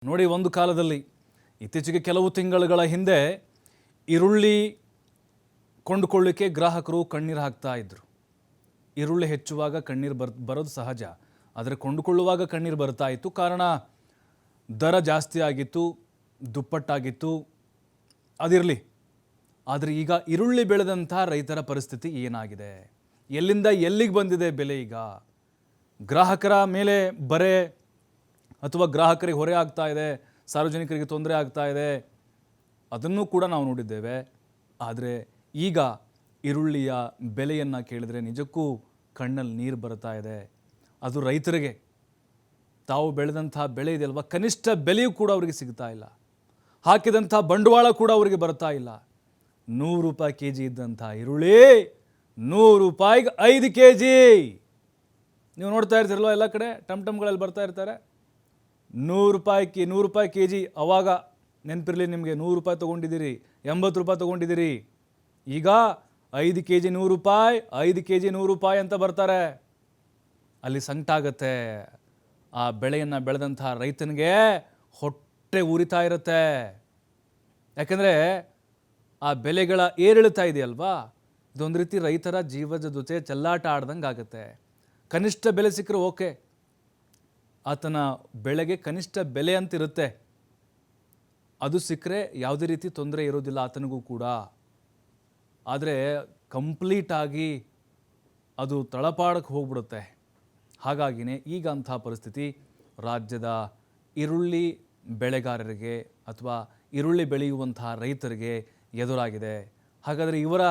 ನೋಡಿ, ಒಂದು ಕಾಲದಲ್ಲಿ ಇತ್ತೀಚೆಗೆ ಕೆಲವು ತಿಂಗಳುಗಳ ಹಿಂದೆ ಈರುಳ್ಳಿ ಕೊಂಡುಕೊಳ್ಳಿಕ್ಕೆ ಗ್ರಾಹಕರು ಕಣ್ಣೀರು ಹಾಕ್ತಾ ಇದ್ರು. ಈರುಳ್ಳಿ ಹೆಚ್ಚುವಾಗ ಕಣ್ಣೀರು ಬರೋದು ಸಹಜ, ಆದರೆ ಕೊಂಡುಕೊಳ್ಳುವಾಗ ಕಣ್ಣೀರು ಬರ್ತಾ ಇತ್ತು. ಕಾರಣ ದರ ಜಾಸ್ತಿ ಆಗಿತ್ತು, ದುಪ್ಪಟ್ಟಾಗಿತ್ತು. ಅದಿರಲಿ, ಆದರೆ ಈಗ ಈರುಳ್ಳಿ ಬೆಳೆದಂಥ ರೈತರ ಪರಿಸ್ಥಿತಿ ಏನಾಗಿದೆ, ಎಲ್ಲಿಂದ ಎಲ್ಲಿಗೆ ಬಂದಿದೆ ಬೆಲೆ? ಈಗ ಗ್ರಾಹಕರ ಮೇಲೆ ಬರೆ ಅಥವಾ ಗ್ರಾಹಕರಿಗೆ ಹೊರೆ ಆಗ್ತಾ ಇದೆ, ಸಾರ್ವಜನಿಕರಿಗೆ ತೊಂದರೆ ಆಗ್ತಾ ಇದೆ, ಅದನ್ನು ಕೂಡ ನಾವು ನೋಡಿದ್ದೇವೆ. ಆದರೆ ಈಗ ಈರುಳ್ಳಿಯ ಬೆಲೆಯನ್ನು ಕೇಳಿದರೆ ನಿಜಕ್ಕೂ ಕಣ್ಣಲ್ಲಿ ನೀರು ಬರ್ತಾ ಇದೆ. ಅದು ರೈತರಿಗೆ ತಾವು ಬೆಳೆದಂಥ ಬೆಳೆ ಇದೆಯಲ್ವ, ಕನಿಷ್ಠ ಬೆಲೆಯೂ ಕೂಡ ಅವರಿಗೆ ಸಿಗ್ತಾ ಇಲ್ಲ, ಹಾಕಿದಂಥ ಬಂಡವಾಳ ಕೂಡ ಅವರಿಗೆ ಬರ್ತಾ ಇಲ್ಲ. 100 ರೂಪಾಯಿ ಕೆ ಜಿ ಇದ್ದಂಥ ಈರುಳ್ಳಿ 100 ರೂಪಾಯಿಗೆ 5 ಕೆ ಜಿ. ನೀವು ನೋಡ್ತಾ ಇರ್ತೀರಲ್ವ, ಎಲ್ಲ ಕಡೆ ಟಮ್ಗಳಲ್ಲಿ ಬರ್ತಾ ಇರ್ತಾರೆ. 100 ರೂಪಾಯಿ ಕೆ ಜಿ. ಅವಾಗ ನೆನಪಿರಲಿ ನಿಮಗೆ, 100 ರೂಪಾಯಿ ತೊಗೊಂಡಿದ್ದೀರಿ, 80 ರೂಪಾಯಿ ತೊಗೊಂಡಿದ್ದೀರಿ. ಈಗ 5 ಕೆ ಜಿ 100 ರೂಪಾಯಿ, 5 ಕೆ ಜಿ 100 ರೂಪಾಯಿ ಅಂತ ಬರ್ತಾರೆ. ಅಲ್ಲಿ ಸಂಕಟ ಆಗತ್ತೆ. ಆ ಬೆಳೆಯನ್ನು ಬೆಳೆದಂಥ ರೈತನಿಗೆ ಹೊಟ್ಟೆ ಉರಿತಾ ಇರುತ್ತೆ. ಯಾಕೆಂದರೆ ಆ ಬೆಲೆಗಳ ಏರಿಳಿತ ಇದೆಯಲ್ವಾ, ಇದೊಂದು ರೀತಿ ರೈತರ ಜೀವದ ಜೊತೆ ಚೆಲ್ಲಾಟ ಆಡ್ದಂಗೆ ಆಗುತ್ತೆ. ಕನಿಷ್ಠ ಬೆಲೆ ಸಿಕ್ಕರೆ ಓಕೆ, ಆತನ ಬೆಳೆಗೆ ಕನಿಷ್ಠ ಬೆಲೆ ಅಂತಿರುತ್ತೆ, ಅದು ಸಿಕ್ಕರೆ ಯಾವುದೇ ರೀತಿ ತೊಂದರೆ ಇರೋದಿಲ್ಲ ಆತನಿಗೂ ಕೂಡ. ಆದರೆ ಕಂಪ್ಲೀಟಾಗಿ ಅದು ತಳಪಾಡಕ್ಕೆ ಹೋಗ್ಬಿಡುತ್ತೆ. ಹಾಗಾಗಿನೇ ಈಗ ಅಂಥ ಪರಿಸ್ಥಿತಿ ರಾಜ್ಯದ ಈರುಳ್ಳಿ ಬೆಳೆಗಾರರಿಗೆ ಅಥವಾ ಈರುಳ್ಳಿ ಬೆಳೆಯುವಂತಹ ರೈತರಿಗೆ ಎದುರಾಗಿದೆ. ಹಾಗಾದರೆ ಇವರ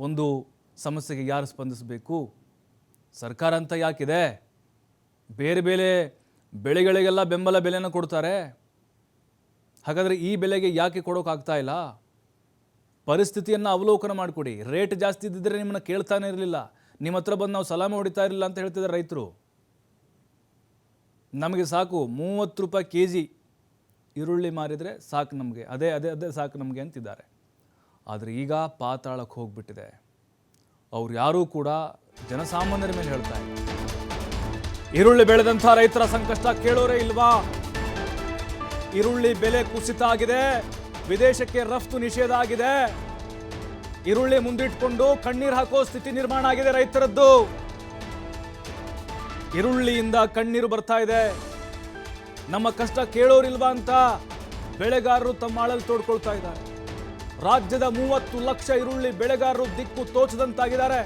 ಒಂದು ಸಮಸ್ಯೆಗೆ ಯಾರು ಸ್ಪಂದಿಸಬೇಕು? ಸರ್ಕಾರ ಅಂತ ಯಾಕಿದೆ? ಬೇರೆ ಬೇರೆ ಬೆಳೆಗಳಿಗೆಲ್ಲ ಬೆಂಬಲ ಬೆಲೆಯನ್ನು ಕೊಡ್ತಾರೆ. ಹಾಗಾದರೆ ಈ ಬೆಲೆಗೆ ಯಾಕೆ ಕೊಡೋಕ್ಕಾಗ್ತಾ ಇಲ್ಲ? ಪರಿಸ್ಥಿತಿಯನ್ನು ಅವಲೋಕನ ಮಾಡಿಕೊಡಿ. ರೇಟ್ ಜಾಸ್ತಿ ಇದ್ದಿದ್ದರೆ ನಿಮ್ಮನ್ನು ಕೇಳ್ತಾನೆ ಇರಲಿಲ್ಲ, ನಿಮ್ಮ ಹತ್ರ ಬಂದು ನಾವು ಸಲಾಮೆ ಹೊಡಿತಾ ಇರಲಿಲ್ಲ ಅಂತ ಹೇಳ್ತಿದ್ದಾರೆ ರೈತರು. ನಮಗೆ ಸಾಕು 30 ರೂಪಾಯಿ ಕೆ ಜಿ ಈರುಳ್ಳಿ ಮಾರಿದರೆ ಸಾಕು ನಮಗೆ, ಅದೇ ಅದೇ ಅದೇ ಸಾಕು ನಮಗೆ ಅಂತಿದ್ದಾರೆ. ಆದರೆ ಈಗ ಪಾತಾಳಕ್ಕೆ ಹೋಗ್ಬಿಟ್ಟಿದೆ. ಅವ್ರು ಯಾರೂ ಕೂಡ ಜನಸಾಮಾನ್ಯರ ಮೇಲೆ ಹೇಳ್ತಾ ಇಲ್ಲ. ಈರುಳ್ಳಿ ಬೆಳೆದಂಥ ರೈತರ ಸಂಕಷ್ಟ ಕೇಳೋರೇ ಇಲ್ವಾ? ಈರುಳ್ಳಿ ಬೆಲೆ ಕುಸಿತ ಆಗಿದೆ, ವಿದೇಶಕ್ಕೆ ರಫ್ತು ನಿಷೇಧ ಆಗಿದೆ, ಈರುಳ್ಳಿ ಮುಂದಿಟ್ಕೊಂಡು ಕಣ್ಣೀರು ಹಾಕೋ ಸ್ಥಿತಿ ನಿರ್ಮಾಣ ಆಗಿದೆ ರೈತರದ್ದು. ಈರುಳ್ಳಿಯಿಂದ ಕಣ್ಣೀರು ಬರ್ತಾ ಇದೆ. ನಮ್ಮ ಕಷ್ಟ ಕೇಳೋರಿಲ್ವಾ ಅಂತ ಬೆಳೆಗಾರರು ತಮ್ಮ ಆಳಲ್ಲಿ ತೋಡ್ಕೊಳ್ತಾ ಇದ್ದಾರೆ. ರಾಜ್ಯದ 30 ಲಕ್ಷ ಈರುಳ್ಳಿ ಬೆಳೆಗಾರರು ದಿಕ್ಕು ತೋಚದಂತಾಗಿದ್ದಾರೆ.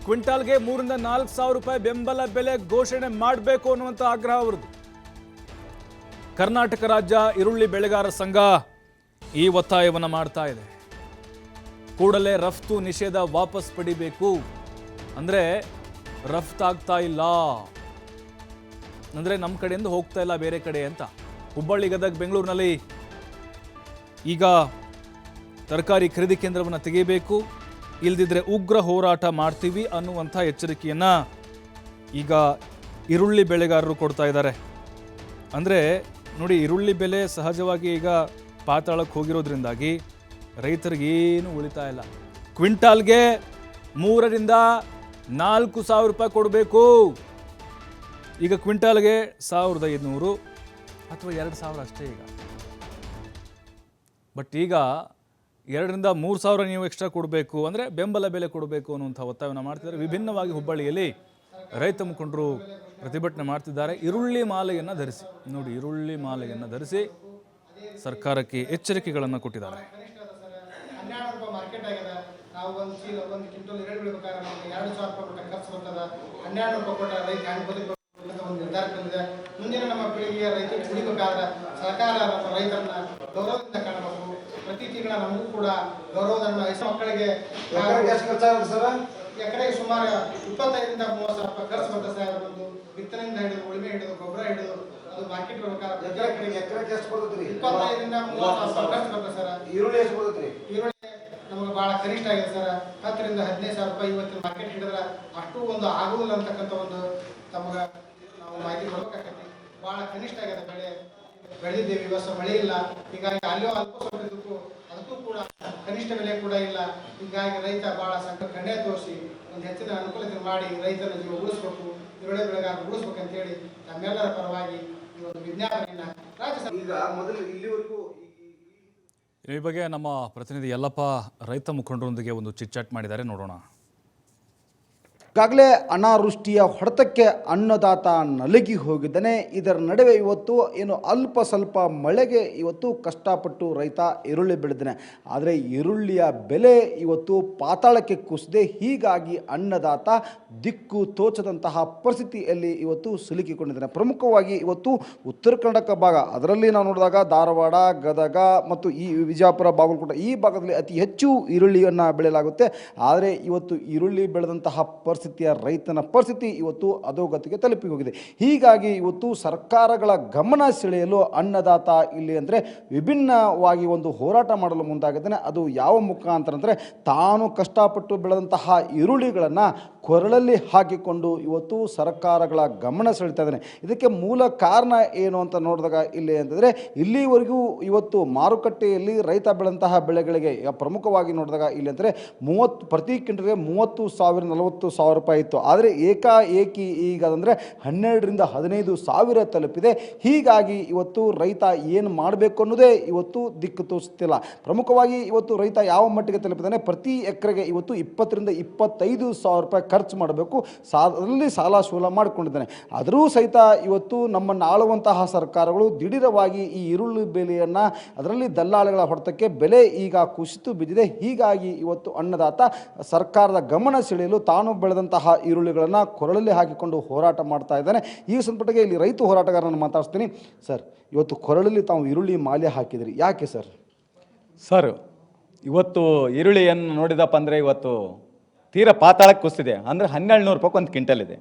ಕ್ವಿಂಟಾಲ್ಗೆ 3 ರಿಂದ 4 ಸಾವಿರ ರೂಪಾಯಿ ಬೆಂಬಲ ಬೆಲೆ ಘೋಷಣೆ ಮಾಡಬೇಕು ಅನ್ನುವಂಥ ಆಗ್ರಹ ಅವರದು. ಕರ್ನಾಟಕ ರಾಜ್ಯ ಈರುಳ್ಳಿ ಬೆಳೆಗಾರರ ಸಂಘ ಈ ಒತ್ತಾಯವನ್ನು ಮಾಡ್ತಾ ಇದೆ. ಕೂಡಲೇ ರಫ್ತು ನಿಷೇಧ ವಾಪಸ್ ಪಡಿಬೇಕು. ಅಂದರೆ ರಫ್ತಾಗ್ತಾ ಇಲ್ಲ ಅಂದರೆ ನಮ್ಮ ಕಡೆಯಿಂದ ಹೋಗ್ತಾ ಇಲ್ಲ ಬೇರೆ ಕಡೆ ಅಂತ. ಹುಬ್ಬಳ್ಳಿ, ಗದಗ, ಬೆಂಗಳೂರಿನಲ್ಲಿ ಈಗ ತರಕಾರಿ ಖರೀದಿ ಕೇಂದ್ರವನ್ನು ತೆಗೆಯಬೇಕು, ಇಲ್ದಿದ್ರೆ ಉಗ್ರ ಹೋರಾಟ ಮಾಡ್ತೀವಿ ಅನ್ನುವಂಥ ಎಚ್ಚರಿಕೆಯನ್ನು ಈಗ ಈರುಳ್ಳಿ ಬೆಳೆಗಾರರು ಕೊಡ್ತಾ ಇದ್ದಾರೆ. ಅಂದರೆ ನೋಡಿ, ಈರುಳ್ಳಿ ಬೆಲೆ ಸಹಜವಾಗಿ ಈಗ ಪಾತಾಳಕ್ಕೆ ಹೋಗಿರೋದ್ರಿಂದಾಗಿ ರೈತರಿಗೇನು ಉಳಿತಾಯ ಇಲ್ಲ. ಕ್ವಿಂಟಾಲ್ಗೆ 3 ರಿಂದ 4 ಸಾವಿರ ರೂಪಾಯಿ ಕೊಡಬೇಕು. ಈಗ ಕ್ವಿಂಟಾಲ್ಗೆ 1500 ಅಥವಾ 2000 ಅಷ್ಟೇ ಈಗ. ಬಟ್ ಈಗ 2 ರಿಂದ 3 ಸಾವಿರ ನೀವು ಎಕ್ಸ್ಟ್ರಾ ಕೊಡಬೇಕು, ಅಂದರೆ ಬೆಂಬಲ ಬೆಲೆ ಕೊಡಬೇಕು ಅನ್ನುವಂಥ ಒತ್ತಾಯವನ್ನು ಮಾಡ್ತಿದ್ದಾರೆ. ವಿಭಿನ್ನವಾಗಿ ಹುಬ್ಬಳ್ಳಿಯಲ್ಲಿ ರೈತ ಮುಖಂಡರು ಪ್ರತಿಭಟನೆ ಮಾಡ್ತಿದ್ದಾರೆ. ಈರುಳ್ಳಿ ಮಾಲೆಯನ್ನು ಧರಿಸಿ, ನೋಡಿ, ಈರುಳ್ಳಿ ಮಾಲೆಯನ್ನು ಧರಿಸಿ ಸರ್ಕಾರಕ್ಕೆ ಎಚ್ಚರಿಕೆಗಳನ್ನು ಕೊಟ್ಟಿದ್ದಾರೆ. 12 ರೂಪಾಯಿ ಮಾರ್ಕೆಟ್ ಆಗಿದೆ. ನಾವು ಒಂದು ಕ್ವಿಂಟಲ್ ಈರುಳ್ಳಿ ಬೆಳಿಬೇಕಾದ್ರೆ ನಮಗೆ 2000 ರೂಪಾಯಿ ಖರ್ಚು ಬರ್ತದೆ. 12 ರೂಪಾಯಿ ಕೊಟ್ಟ ರೈತ ಹ್ಯಾಂಗೆ ಬದುಕಬೇಕು ಅಂತ ಒಂದು ನಿರ್ಧಾರ ತಂದಿದೆ. ಮುಂದಿನ ನಮ್ಮ ಪೀಳಿಗೆಯ ರೈತರಿಗೆ ಉಳಿಬೇಕಾದ್ರೆ ಸರ್ಕಾರ ನಮ್ಮ ರೈತರನ್ನ ಗೌರವದಿಂದ ಕಾಣಬೇಕು. ಪ್ರತಿ ತಿಂಗಳ ನಮಗೂ ಕೂಡ ಗೌರವಧನ ಮಕ್ಕಳಿಗೆ ಎಷ್ಟು ಖರ್ಚಾಗುತ್ತೆ ಸರ್? ಎಕರೆಗೆ ಸುಮಾರು 25 ರಿಂದ 30 ಸಾವಿರ ರೂಪಾಯಿ ಖರ್ಚು ಬರ್ತದೆ ಸರ್. ಒಂದು ಬಿತ್ತನೆಯಿಂದ ಹಿಡಿದು, ಉಳುಮೆ ಹಿಡಿದು, ಗೊಬ್ಬರ ಹಿಡಿದು ಅದು ಮಾರ್ಕೆಟ್ ಬರ್ಬೇಕಾದ್ರೆ ಎಕರೆಗೆ ಎಷ್ಟು ಬರ್ತದೆ? 25 ರಿಂದ 30 ಸಾವಿರ ಖರ್ಚು ಬರ್ತದೆ ಸರ್. ಈರುಳ್ಳಿ ಎಷ್ಟು ಬರ್ತದೆ? ಈರುಳ್ಳಿ ನಮಗೆ ಭಾಳ ಕನಿಷ್ಠ ಆಗಿದೆ ಸರ್. 10 ರಿಂದ 15 ಸಾವಿರ ರೂಪಾಯಿ ಇವತ್ತಿನ ಮಾರ್ಕೆಟ್ ಹಿಡಿದ್ರೆ ಅಷ್ಟು ಒಂದು ಆಗುವುದಿಲ್ಲ ಅಂತಕ್ಕಂಥ ಒಂದು ತಮಗೆ ನಾವು ಮಾಹಿತಿ ಕೊಡಬೇಕಾಗತ್ತೆ. ಭಾಳ ಕನಿಷ್ಠ ಆಗಿದೆ ಬೆಳೆ. ಬೆಳೆದಿದ್ದೇವೆ, ಈ ವರ್ಷ ಮಳೆ ಇಲ್ಲ, ಹೀಗಾಗಿ ಅಲ್ಲೋ ಅಲ್ಪ ಸ್ವಲ್ಪ ಇದಕ್ಕೂ ಅದಕ್ಕೂ ಕೂಡ ಕನಿಷ್ಠ ಬೆಲೆ ಕೂಡ ಇಲ್ಲ. ಹೀಗಾಗಿ ರೈತ ಭಾಳ ಸಂಕಟ ಕಣ್ಣೆ ತೋರಿಸಿ ಒಂದು ಹೆಚ್ಚಿನ ಅನುಕೂಲತೆ ಮಾಡಿ ರೈತನ ಜೀವ ಉಳಿಸ್ಬೇಕು, ಈರುಳ್ಳಿ ಬೆಳೆಗಾರ ಉಳಿಸ್ಬೇಕಂತೇಳಿ ನಮ್ಮೆಲ್ಲರ ಪರವಾಗಿ ಈ ಒಂದು ವಿಜ್ಞಾಪನೆಯನ್ನು ರಾಜ್ಯ ಸರ್ಕಾರ ಈಗ ಮೊದಲು ಇಲ್ಲಿವರೆಗೂ ಈ ಬಗ್ಗೆ ನಮ್ಮ ಪ್ರತಿನಿಧಿ ಯಲ್ಲಪ್ಪ ರೈತ ಮುಖಂಡರೊಂದಿಗೆ ಒಂದು ಚಿಟ್ಚಾಟ್ ಮಾಡಿದ್ದಾರೆ, ನೋಡೋಣ. ಈಗಾಗಲೇ ಅನಾವೃಷ್ಟಿಯ ಹೊಡೆತಕ್ಕೆ ಅನ್ನದಾತ ನಲುಗಿ ಹೋಗಿದ್ದಾನೆ. ಇದರ ನಡುವೆ ಇವತ್ತು ಏನು ಅಲ್ಪ ಸ್ವಲ್ಪ ಮಳೆಗೆ ಇವತ್ತು ಕಷ್ಟಪಟ್ಟು ರೈತ ಈರುಳ್ಳಿ ಬೆಳೆದಿದ್ದಾನೆ. ಆದರೆ ಈರುಳ್ಳಿಯ ಬೆಲೆ ಇವತ್ತು ಪಾತಾಳಕ್ಕೆ ಕುಸಿದೆ. ಹೀಗಾಗಿ ಅನ್ನದಾತ ದಿಕ್ಕು ತೋಚದಂತಹ ಪರಿಸ್ಥಿತಿಯಲ್ಲಿ ಇವತ್ತು ಸಿಲುಕಿಕೊಂಡಿದ್ದಾನೆ. ಪ್ರಮುಖವಾಗಿ ಇವತ್ತು ಉತ್ತರ ಕರ್ನಾಟಕ ಭಾಗ, ಅದರಲ್ಲಿ ನಾವು ನೋಡಿದಾಗ ಧಾರವಾಡ, ಗದಗ ಮತ್ತು ಈ ವಿಜಯಪುರ, ಬಾಗಲಕೋಟೆ ಈ ಭಾಗದಲ್ಲಿ ಅತಿ ಹೆಚ್ಚು ಈರುಳ್ಳಿಯನ್ನು ಬೆಳೆಯಲಾಗುತ್ತೆ. ಆದರೆ ಇವತ್ತು ಈರುಳ್ಳಿ ಬೆಳೆದಂತಹ ರೈತನ ಪರಿಸ್ಥಿತಿ ಇವತ್ತು ಅಧೋಗತಿಗೆ ತಲುಪಿ ಹೋಗಿದೆ. ಹೀಗಾಗಿ ಇವತ್ತು ಸರ್ಕಾರಗಳ ಗಮನ ಸೆಳೆಯಲು ಅನ್ನದಾತ ಇಲ್ಲಿ ಅಂದರೆ ವಿಭಿನ್ನವಾಗಿ ಒಂದು ಹೋರಾಟ ಮಾಡಲು ಮುಂದಾಗಿದ್ದಾನೆ. ಅದು ಯಾವ ಮುಖಾಂತರ ಅಂದರೆ ತಾನು ಕಷ್ಟಪಟ್ಟು ಬೆಳೆದಂತಹ ಈರುಳ್ಳಿಗಳನ್ನು ಕೊರಳಲ್ಲಿ ಹಾಕಿಕೊಂಡು ಇವತ್ತು ಸರ್ಕಾರಗಳ ಗಮನ ಸೆಳೀತಾ ಇದ್ದಾನೆ. ಇದಕ್ಕೆ ಮೂಲ ಕಾರಣ ಏನು ಅಂತ ನೋಡಿದಾಗ ಇಲ್ಲಿ ಅಂತಂದರೆ ಇಲ್ಲಿವರೆಗೂ ಇವತ್ತು ಮಾರುಕಟ್ಟೆಯಲ್ಲಿ ರೈತ ಬೆಳೆದಂತಹ ಬೆಳೆಗಳಿಗೆ ಪ್ರಮುಖವಾಗಿ ನೋಡಿದಾಗ ಇಲ್ಲಿ ಅಂದರೆ ಪ್ರತಿ ಕ್ವಿಂಟಲ್ಗೆ 30,000 40,000 ರೂಪಾಯಿ ಇತ್ತು. ಆದರೆ ಏಕಾಏಕಿ ಈಗ ಅಂದರೆ 12ರಿಂದ 15,000 ತಲುಪಿದೆ. ಹೀಗಾಗಿ ಇವತ್ತು ರೈತ ಏನು ಮಾಡಬೇಕು ಅನ್ನೋದೇ ಇವತ್ತು ದಿಕ್ಕು ತೋರಿಸ್ತಿಲ್ಲ. ಪ್ರಮುಖವಾಗಿ ಇವತ್ತು ರೈತ ಯಾವ ಮಟ್ಟಿಗೆ ತಲುಪಿದ್ದಾನೆ, ಪ್ರತಿ ಎಕರೆಗೆ ಇವತ್ತು 20ರಿಂದ 25,000 ರೂಪಾಯಿ ಖರ್ಚು ಮಾಡಬೇಕು, ಅದರಲ್ಲಿ ಸಾಲ ಸೂಲ ಮಾಡಿಕೊಂಡಿದ್ದಾನೆ. ಆದರೂ ಸಹಿತ ಇವತ್ತು ನಮ್ಮನ್ನು ಆಳುವಂತಹ ಸರ್ಕಾರಗಳು ದಿಢೀರವಾಗಿ ಈ ಈರುಳ್ಳಿ ಬೆಲೆಯನ್ನು, ಅದರಲ್ಲಿ ದಲ್ಲಾಳಿಗಳ ಹೊಡೆತಕ್ಕೆ ಬೆಲೆ ಈಗ ಕುಸಿತು ಬಿದ್ದಿದೆ. ಹೀಗಾಗಿ ಇವತ್ತು ಅನ್ನದಾತ ಸರ್ಕಾರದ ಗಮನ ಸೆಳೆಯಲು ತಾನು ಬೆಳೆದಂತಹ ಈರುಳ್ಳಿಗಳನ್ನು ಕೊರಳಲ್ಲಿ ಹಾಕಿಕೊಂಡು ಹೋರಾಟ ಮಾಡ್ತಾ ಇದ್ದಾನೆ. ಈ ಸಂಪಟ್ಟಿಗೆ ಇಲ್ಲಿ ರೈತ ಹೋರಾಟಗಾರರನ್ನು ಮಾತಾಡ್ತೀನಿ. ಸರ್, ಇವತ್ತು ಕೊರಳಲ್ಲಿ ತಾವು ಈರುಳ್ಳಿ ಮಾಲೆ ಹಾಕಿದಿರಿ, ಯಾಕೆ ಸರ್? ಸರ್, ಇವತ್ತು ಈರುಳ್ಳಿಯನ್ನು ನೋಡಿದಪ್ಪ ಅಂದರೆ ಇವತ್ತು ತೀರಾ ಪಾತಾಳಕ್ಕೆ ಕುಸಿದೆ. ಅಂದರೆ 1,200 ರೂಪಾಯಿ ಒಂದು ಕ್ವಿಂಟಲ್ ಇದೆ.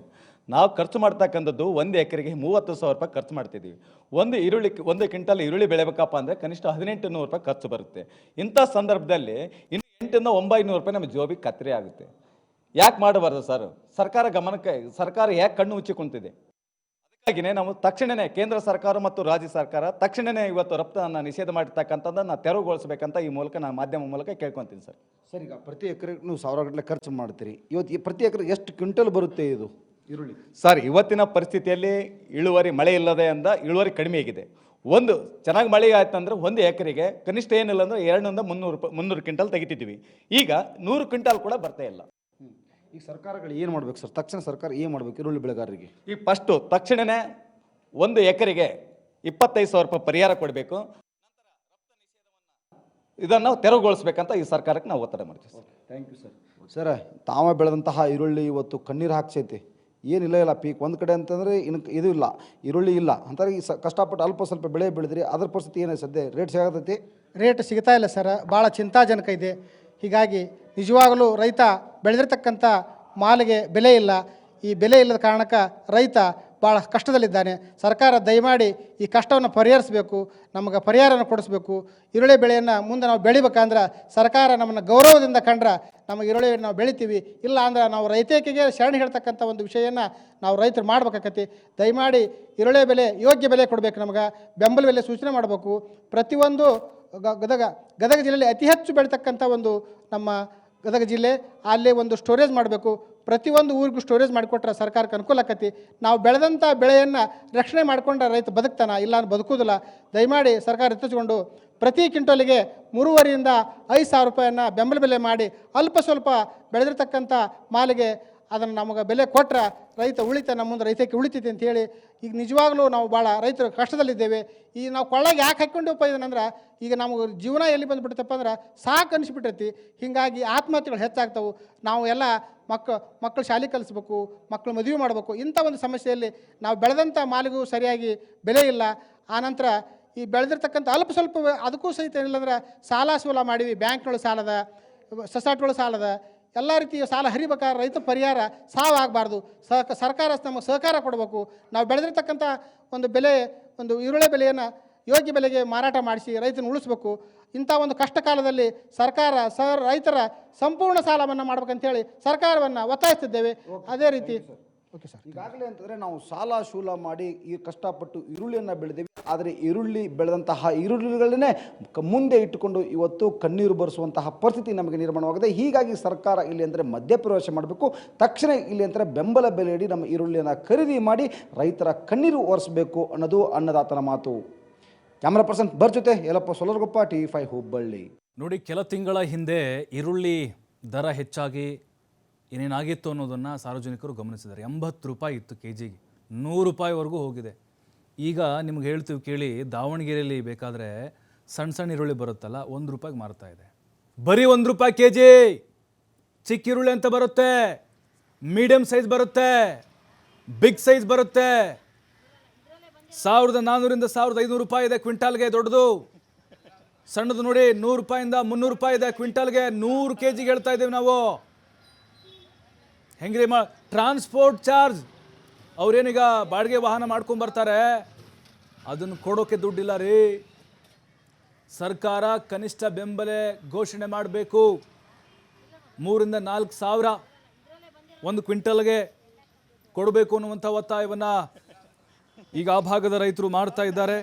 ನಾವು ಖರ್ಚು ಮಾಡ್ತಕ್ಕಂಥದ್ದು 1 ಎಕರೆಗೆ 30,000 ರೂಪಾಯಿ ಖರ್ಚು ಮಾಡ್ತಿದ್ದೀವಿ. ಒಂದು ಕ್ವಿಂಟಲ್ ಈರುಳ್ಳಿ ಬೆಳೆಬೇಕಪ್ಪ ಅಂದರೆ ಕನಿಷ್ಠ 1,800 ರೂಪಾಯಿ ಖರ್ಚು ಬರುತ್ತೆ. ಇಂಥ ಸಂದರ್ಭದಲ್ಲಿ ಇನ್ನು 800ರಿಂದ 900 ರೂಪಾಯಿ ನಮ್ಮ ಜೋಬಿಗೆ ಕತ್ತರಿ ಆಗುತ್ತೆ. ಯಾಕೆ ಮಾಡಬಾರ್ದು ಸರ್? ಸರ್ಕಾರ ಯಾಕೆ ಕಣ್ಣು ಮುಚ್ಚಿ ಕುಂತಿದೆ? ಅದಕ್ಕಾಗಿಯೇ ನಾವು ತಕ್ಷಣವೇ ಕೇಂದ್ರ ಸರ್ಕಾರ ಮತ್ತು ರಾಜ್ಯ ಸರ್ಕಾರ ತಕ್ಷಣವೇ ಇವತ್ತು ರಫ್ತನ್ನು ನಿಷೇಧ ಮಾಡಿರ್ತಕ್ಕಂಥದ್ದನ್ನು ತೆರವುಗೊಳಿಸಬೇಕಂತ ಈ ಮೂಲಕ ನಾನು ಮಾಧ್ಯಮ ಮೂಲಕ ಕೇಳ್ಕೊತೀನಿ ಸರ್. ಸರ್, ಈಗ ಪ್ರತಿ ಎಕರೆಗೆ ನೀವು 1,000 ಗಟ್ಟಲೆ ಖರ್ಚು ಮಾಡ್ತೀರಿ. ಇವತ್ತು ಪ್ರತಿ ಎಕರೆ ಎಷ್ಟು ಕ್ವಿಂಟಲ್ ಬರುತ್ತೆ ಇದು ಈರುಳ್ಳಿ? ಸರ್, ಇವತ್ತಿನ ಪರಿಸ್ಥಿತಿಯಲ್ಲಿ ಮಳೆ ಇಲ್ಲದೆ ಅಂದ ಇಳುವರಿ ಕಡಿಮೆ ಆಗಿದೆ. ಒಂದು ಚೆನ್ನಾಗಿ ಮಳೆ ಆಯ್ತು ಅಂದರೆ 1 ಎಕರೆಗೆ ಕನಿಷ್ಠ ಏನಿಲ್ಲ ಅಂದರೆ 200ರಿಂದ 300 ಕ್ವಿಂಟಲ್ ತೆಗಿತಿದ್ದೀವಿ. ಈಗ 100 ಕ್ವಿಂಟಲ್ ಕೂಡ ಬರ್ತಾ ಇಲ್ಲ. ಈಗ ಸರ್ಕಾರಗಳು ಏನು ಮಾಡಬೇಕು ಸರ್? ತಕ್ಷಣ ಸರ್ಕಾರ ಏನು ಮಾಡಬೇಕು ಈರುಳ್ಳಿ ಬೆಳೆಗಾರರಿಗೆ? ಈಗ ಫಸ್ಟು ತಕ್ಷಣವೇ 1 ಎಕರೆಗೆ 25,000 ರೂಪಾಯಿ ಪರಿಹಾರ ಕೊಡಬೇಕು. ಇದನ್ನು ತೆರವುಗೊಳಿಸ್ಬೇಕಂತ ಈ ಸರ್ಕಾರಕ್ಕೆ ನಾವು ಒತ್ತಡ ಮಾಡ್ತೀವಿ sir. Thank you sir. Sir, ತಾವೇ ಬೆಳೆದಂತಹ ಈರುಳ್ಳಿ ಇವತ್ತು ಕಣ್ಣೀರು ಹಾಕ್ಸೈತಿ. ಏನಿಲ್ಲ ಪೀಕ್ ಒಂದು ಕಡೆ ಅಂತಂದರೆ ಇನ್ನು ಇದು ಇಲ್ಲ, ಈರುಳ್ಳಿ ಇಲ್ಲ ಅಂತಾರೆ. ಈ ಕಷ್ಟಪಟ್ಟು ಅಲ್ಪ ಸ್ವಲ್ಪ ಬೆಳೆ ಬೆಳೆದ್ರಿ, ಅದರ ಪರಿಸ್ಥಿತಿ ಏನೇ ಸದ್ಯ ರೇಟ್ ಸಿಗತೈತಿ? ರೇಟ್ ಸಿಗ್ತಾ ಇಲ್ಲ ಸರ್, ಭಾಳ ಚಿಂತಾಜನಕ ಇದೆ. ಹೀಗಾಗಿ ನಿಜವಾಗಲೂ ರೈತ ಬೆಳೆದಿರ್ತಕ್ಕಂಥ ಮಾಲಿಗೆ ಬೆಲೆ ಇಲ್ಲ. ಈ ಬೆಲೆ ಇಲ್ಲದ ಕಾರಣಕ್ಕೆ ರೈತ ಭಾಳ ಕಷ್ಟದಲ್ಲಿದ್ದಾನೆ. ಸರ್ಕಾರ ದಯಮಾಡಿ ಈ ಕಷ್ಟವನ್ನು ಪರಿಹರಿಸಬೇಕು, ನಮಗೆ ಪರಿಹಾರನ ಕೊಡಿಸ್ಬೇಕು. ಈರುಳ್ಳಿ ಬೆಳೆಯನ್ನು ಮುಂದೆ ನಾವು ಬೆಳಿಬೇಕಂದ್ರೆ ಸರ್ಕಾರ ನಮ್ಮನ್ನು ಗೌರವದಿಂದ ಕಂಡ್ರೆ ನಮಗೆ ಈರುಳ್ಳಿಯನ್ನು ನಾವು ಬೆಳಿತೀವಿ. ಇಲ್ಲ ಅಂದ್ರೆ ನಾವು ರೈತಕಿಗೆ ಶರಣಿ ಹೇಳ್ತಕ್ಕಂಥ ಒಂದು ವಿಷಯವನ್ನು ನಾವು ರೈತರು ಮಾಡ್ಬೇಕಾಕತಿ. ದಯಮಾಡಿ ಈರುಳ್ಳಿ ಬೆಲೆ ಯೋಗ್ಯ ಬೆಲೆ ಕೊಡಬೇಕು, ನಮಗೆ ಬೆಂಬಲ ಬೆಲೆ ಸೂಚನೆ ಮಾಡಬೇಕು. ಪ್ರತಿಯೊಂದು ಗದಗ ಜಿಲ್ಲೆಯಲ್ಲಿ ಅತಿ ಹೆಚ್ಚು ಬೆಳೀತಕ್ಕಂಥ ಒಂದು ನಮ್ಮ ಗದಗ ಜಿಲ್ಲೆ, ಅಲ್ಲೇ ಒಂದು ಸ್ಟೋರೇಜ್ ಮಾಡಬೇಕು. ಪ್ರತಿಯೊಂದು ಊರಿಗೂ ಸ್ಟೋರೇಜ್ ಮಾಡಿಕೊಟ್ರೆ ಸರ್ಕಾರಕ್ಕೆ ಅನುಕೂಲ ಆಕತಿ. ನಾವು ಬೆಳೆದಂಥ ಬೆಳೆಯನ್ನು ರಕ್ಷಣೆ ಮಾಡಿಕೊಂಡ್ರೆ ರೈತ ಬದುಕ್ತಾನೆ, ಇಲ್ಲ ಅಂದ್ರೆ ಬದುಕುವುದಿಲ್ಲ. ದಯಮಾಡಿ ಸರ್ಕಾರ ಎತ್ತಿಸಿಕೊಂಡು ಪ್ರತಿ ಕ್ವಿಂಟಲ್ಗೆ 3,500ರಿಂದ 5,000 ರೂಪಾಯಿಯನ್ನು ಬೆಂಬಲ ಬೆಲೆ ಮಾಡಿ ಅಲ್ಪ ಸ್ವಲ್ಪ ಬೆಳೆದಿರ್ತಕ್ಕಂಥ ಮಾಲಿಗೆ ಅದನ್ನು ನಮಗೆ ಬೆಲೆ ಕೊಟ್ಟರೆ ರೈತ ಉಳಿತಾನೆ, ನಮ್ಮ ಮುಂದೆ ರೈತಕ್ಕೆ ಉಳಿತೈತಿ ಅಂತೇಳಿ ಈಗ ನಿಜವಾಗ್ಲೂ ನಾವು ಭಾಳ ರೈತರು ಕಷ್ಟದಲ್ಲಿದ್ದೇವೆ. ಈ ನಾವು ಕೊಳ್ಳಾಗಿ ಯಾಕೆ ಹಾಕ್ಕೊಂಡಿವಪ್ಪ ಇದನ್ನಂದ್ರೆ ಈಗ ನಮಗೆ ಜೀವನ ಎಲ್ಲಿ ಬಂದುಬಿಡ್ತಪ್ಪ ಅಂದ್ರೆ ಸಾಕು ಅನಿಸ್ಬಿಟ್ಟೈತಿ. ಹೀಗಾಗಿ ಆತ್ಮಹತ್ಯೆಗಳು ಹೆಚ್ಚಾಗ್ತವೆ. ನಾವು ಎಲ್ಲ ಮಕ್ಕಳು ಶಾಲೆ ಕಲಿಸ್ಬೇಕು, ಮಕ್ಕಳು ಮದುವೆ ಮಾಡಬೇಕು. ಇಂಥ ಒಂದು ಸಮಸ್ಯೆಯಲ್ಲಿ ನಾವು ಬೆಳೆದಂಥ ಮಾಲಿಗೂ ಸರಿಯಾಗಿ ಬೆಲೆ ಇಲ್ಲ. ಆನಂತರ ಈ ಬೆಳೆದಿರ್ತಕ್ಕಂಥ ಅಲ್ಪ ಸ್ವಲ್ಪ ಅದಕ್ಕೂ ಸಹಿತ ಏನಿಲ್ಲಂದ್ರೆ ಸಾಲ ಸೂಲ ಮಾಡಿವಿ. ಬ್ಯಾಂಕ್ಗಳು ಸಾಲದ, ಸೊಸೈಟಿಗಳು ಸಾಲದ, ಎಲ್ಲ ರೀತಿಯ ಸಾಲ ಹರಿಬೇಕಾದ್ರೆ ರೈತ ಪರಿಹಾರ ಸಾವಾಗಬಾರ್ದು. ಸರ್ಕಾರ ನಮಗೆ ಸಹಕಾರ ಕೊಡಬೇಕು. ನಾವು ಬೆಳೆದಿರ್ತಕ್ಕಂಥ ಒಂದು ಬೆಲೆ, ಒಂದು ಈರುಳ್ಳಿ ಬೆಲೆಯನ್ನು ಯೋಗ್ಯ ಬೆಲೆಗೆ ಮಾರಾಟ ಮಾಡಿಸಿ ರೈತನ ಉಳಿಸ್ಬೇಕು. ಇಂಥ ಒಂದು ಕಷ್ಟ ಕಾಲದಲ್ಲಿ ಸರ್ಕಾರ ರೈತರ ಸಂಪೂರ್ಣ ಸಾಲ ಮನ್ನಾ ಮಾಡ್ಬೇಕಂತೇಳಿ ಸರ್ಕಾರವನ್ನು ಒತ್ತಾಯಿಸ್ತಿದ್ದೇವೆ. ಅದೇ ರೀತಿ ಓಕೆ ಸರ್, ಈಗಾಗಲೇ ಅಂತಂದರೆ ನಾವು ಸಾಲ ಶೂಲ ಮಾಡಿ ಈ ಕಷ್ಟಪಟ್ಟು ಈರುಳ್ಳಿಯನ್ನು ಬೆಳೆದಿವಿ. ಆದರೆ ಈರುಳ್ಳಿ ಬೆಳೆದಂತಹ ಈರುಳ್ಳಿಗಳನ್ನೇ ಮುಂದೆ ಇಟ್ಟುಕೊಂಡು ಇವತ್ತು ಕಣ್ಣೀರು ಬರೆಸುವಂತಹ ಪರಿಸ್ಥಿತಿ ನಮಗೆ ನಿರ್ಮಾಣವಾಗಿದೆ. ಹೀಗಾಗಿ ಸರ್ಕಾರ ಇಲ್ಲಿ ಅಂದರೆ ಮಧ್ಯಪ್ರವೇಶ ಮಾಡಬೇಕು. ತಕ್ಷಣ ಇಲ್ಲಿ ಅಂದರೆ ಬೆಂಬಲ ಬೆಲೆ ನೀಡಿ ನಮ್ಮ ಈರುಳ್ಳಿಯನ್ನು ಖರೀದಿ ಮಾಡಿ ರೈತರ ಕಣ್ಣೀರು ಒರೆಸಬೇಕು ಅನ್ನೋದು ಅನ್ನದಾತನ ಮಾತು. ಕ್ಯಾಮರಾ ಪರ್ಸನ್ ಜೊತೆ ಯಲ್ಲಪ್ಪ ಸೊಲರ್ಗೊಪ್ಪ, TV5 ಹುಬ್ಬಳ್ಳಿ. ನೋಡಿ, ಕೆಲ ತಿಂಗಳ ಹಿಂದೆ ಈರುಳ್ಳಿ ದರ ಹೆಚ್ಚಾಗಿ ಏನೇನಾಗಿತ್ತು ಅನ್ನೋದನ್ನು ಸಾರ್ವಜನಿಕರು ಗಮನಿಸಿದ್ದಾರೆ. 80 ರೂಪಾಯಿ ಇತ್ತು ಕೆಜಿಗೆ, 100 ರೂಪಾಯಿವರೆಗೂ ಹೋಗಿದೆ. ಈಗ ನಿಮ್ಗೆ ಹೇಳ್ತೀವಿ ಕೇಳಿ, ದಾವಣಗೆರೆಯಲ್ಲಿ ಬೇಕಾದರೆ ಸಣ್ಣ ಈರುಳ್ಳಿ ಬರುತ್ತಲ್ಲ, 1 ರೂಪಾಯಿಗೆ ಮಾರ್ತಾ ಇದೆ. ಬರೀ 1 ರೂಪಾಯಿ ಕೆಜಿ. ಚಿಕ್ಕ ಈರುಳ್ಳಿ ಅಂತ ಬರುತ್ತೆ, ಮೀಡಿಯಮ್ ಸೈಜ್ ಬರುತ್ತೆ, ಬಿಗ್ ಸೈಜ್ ಬರುತ್ತೆ. 1400ರಿಂದ 1500 ರೂಪಾಯಿ ಇದೆ ಕ್ವಿಂಟಾಲ್ಗೆ ದೊಡ್ಡದು. ಸಣ್ಣದು ನೋಡಿ 100 ರೂಪಾಯಿಂದ 300 ರೂಪಾಯಿ ಇದೆ ಕ್ವಿಂಟಾಲ್ಗೆ. 100 ಕೆಜಿಗೆ ಹೇಳ್ತಾ ಇದ್ದೀವಿ ನಾವು. ಹೆಂಗ್ರಿ ಟ್ರಾನ್ಸ್ಪೋರ್ಟ್ ಚಾರ್ಜ್ ಅವ್ರೇನೀಗ ಬಾಡಿಗೆ ವಾಹನ ಮಾಡ್ಕೊಂಬರ್ತಾರೆ, ಅದನ್ನು ಕೊಡೋಕೆ ದುಡ್ಡಿಲ್ಲ ರೀ. ಸರ್ಕಾರ ಕನಿಷ್ಠ ಬೆಂಬಲ ಘೋಷಣೆ ಮಾಡಬೇಕು. 3,000 ರಿಂದ 4,000 ಒಂದು ಕ್ವಿಂಟಲ್ಗೆ ಕೊಡಬೇಕು ಅನ್ನುವಂಥ ಒತ್ತಾಯವನ್ನು ಈಗ ಆ ಭಾಗದ ರೈತರು ಮಾಡ್ತಾ ಇದ್ದಾರೆ.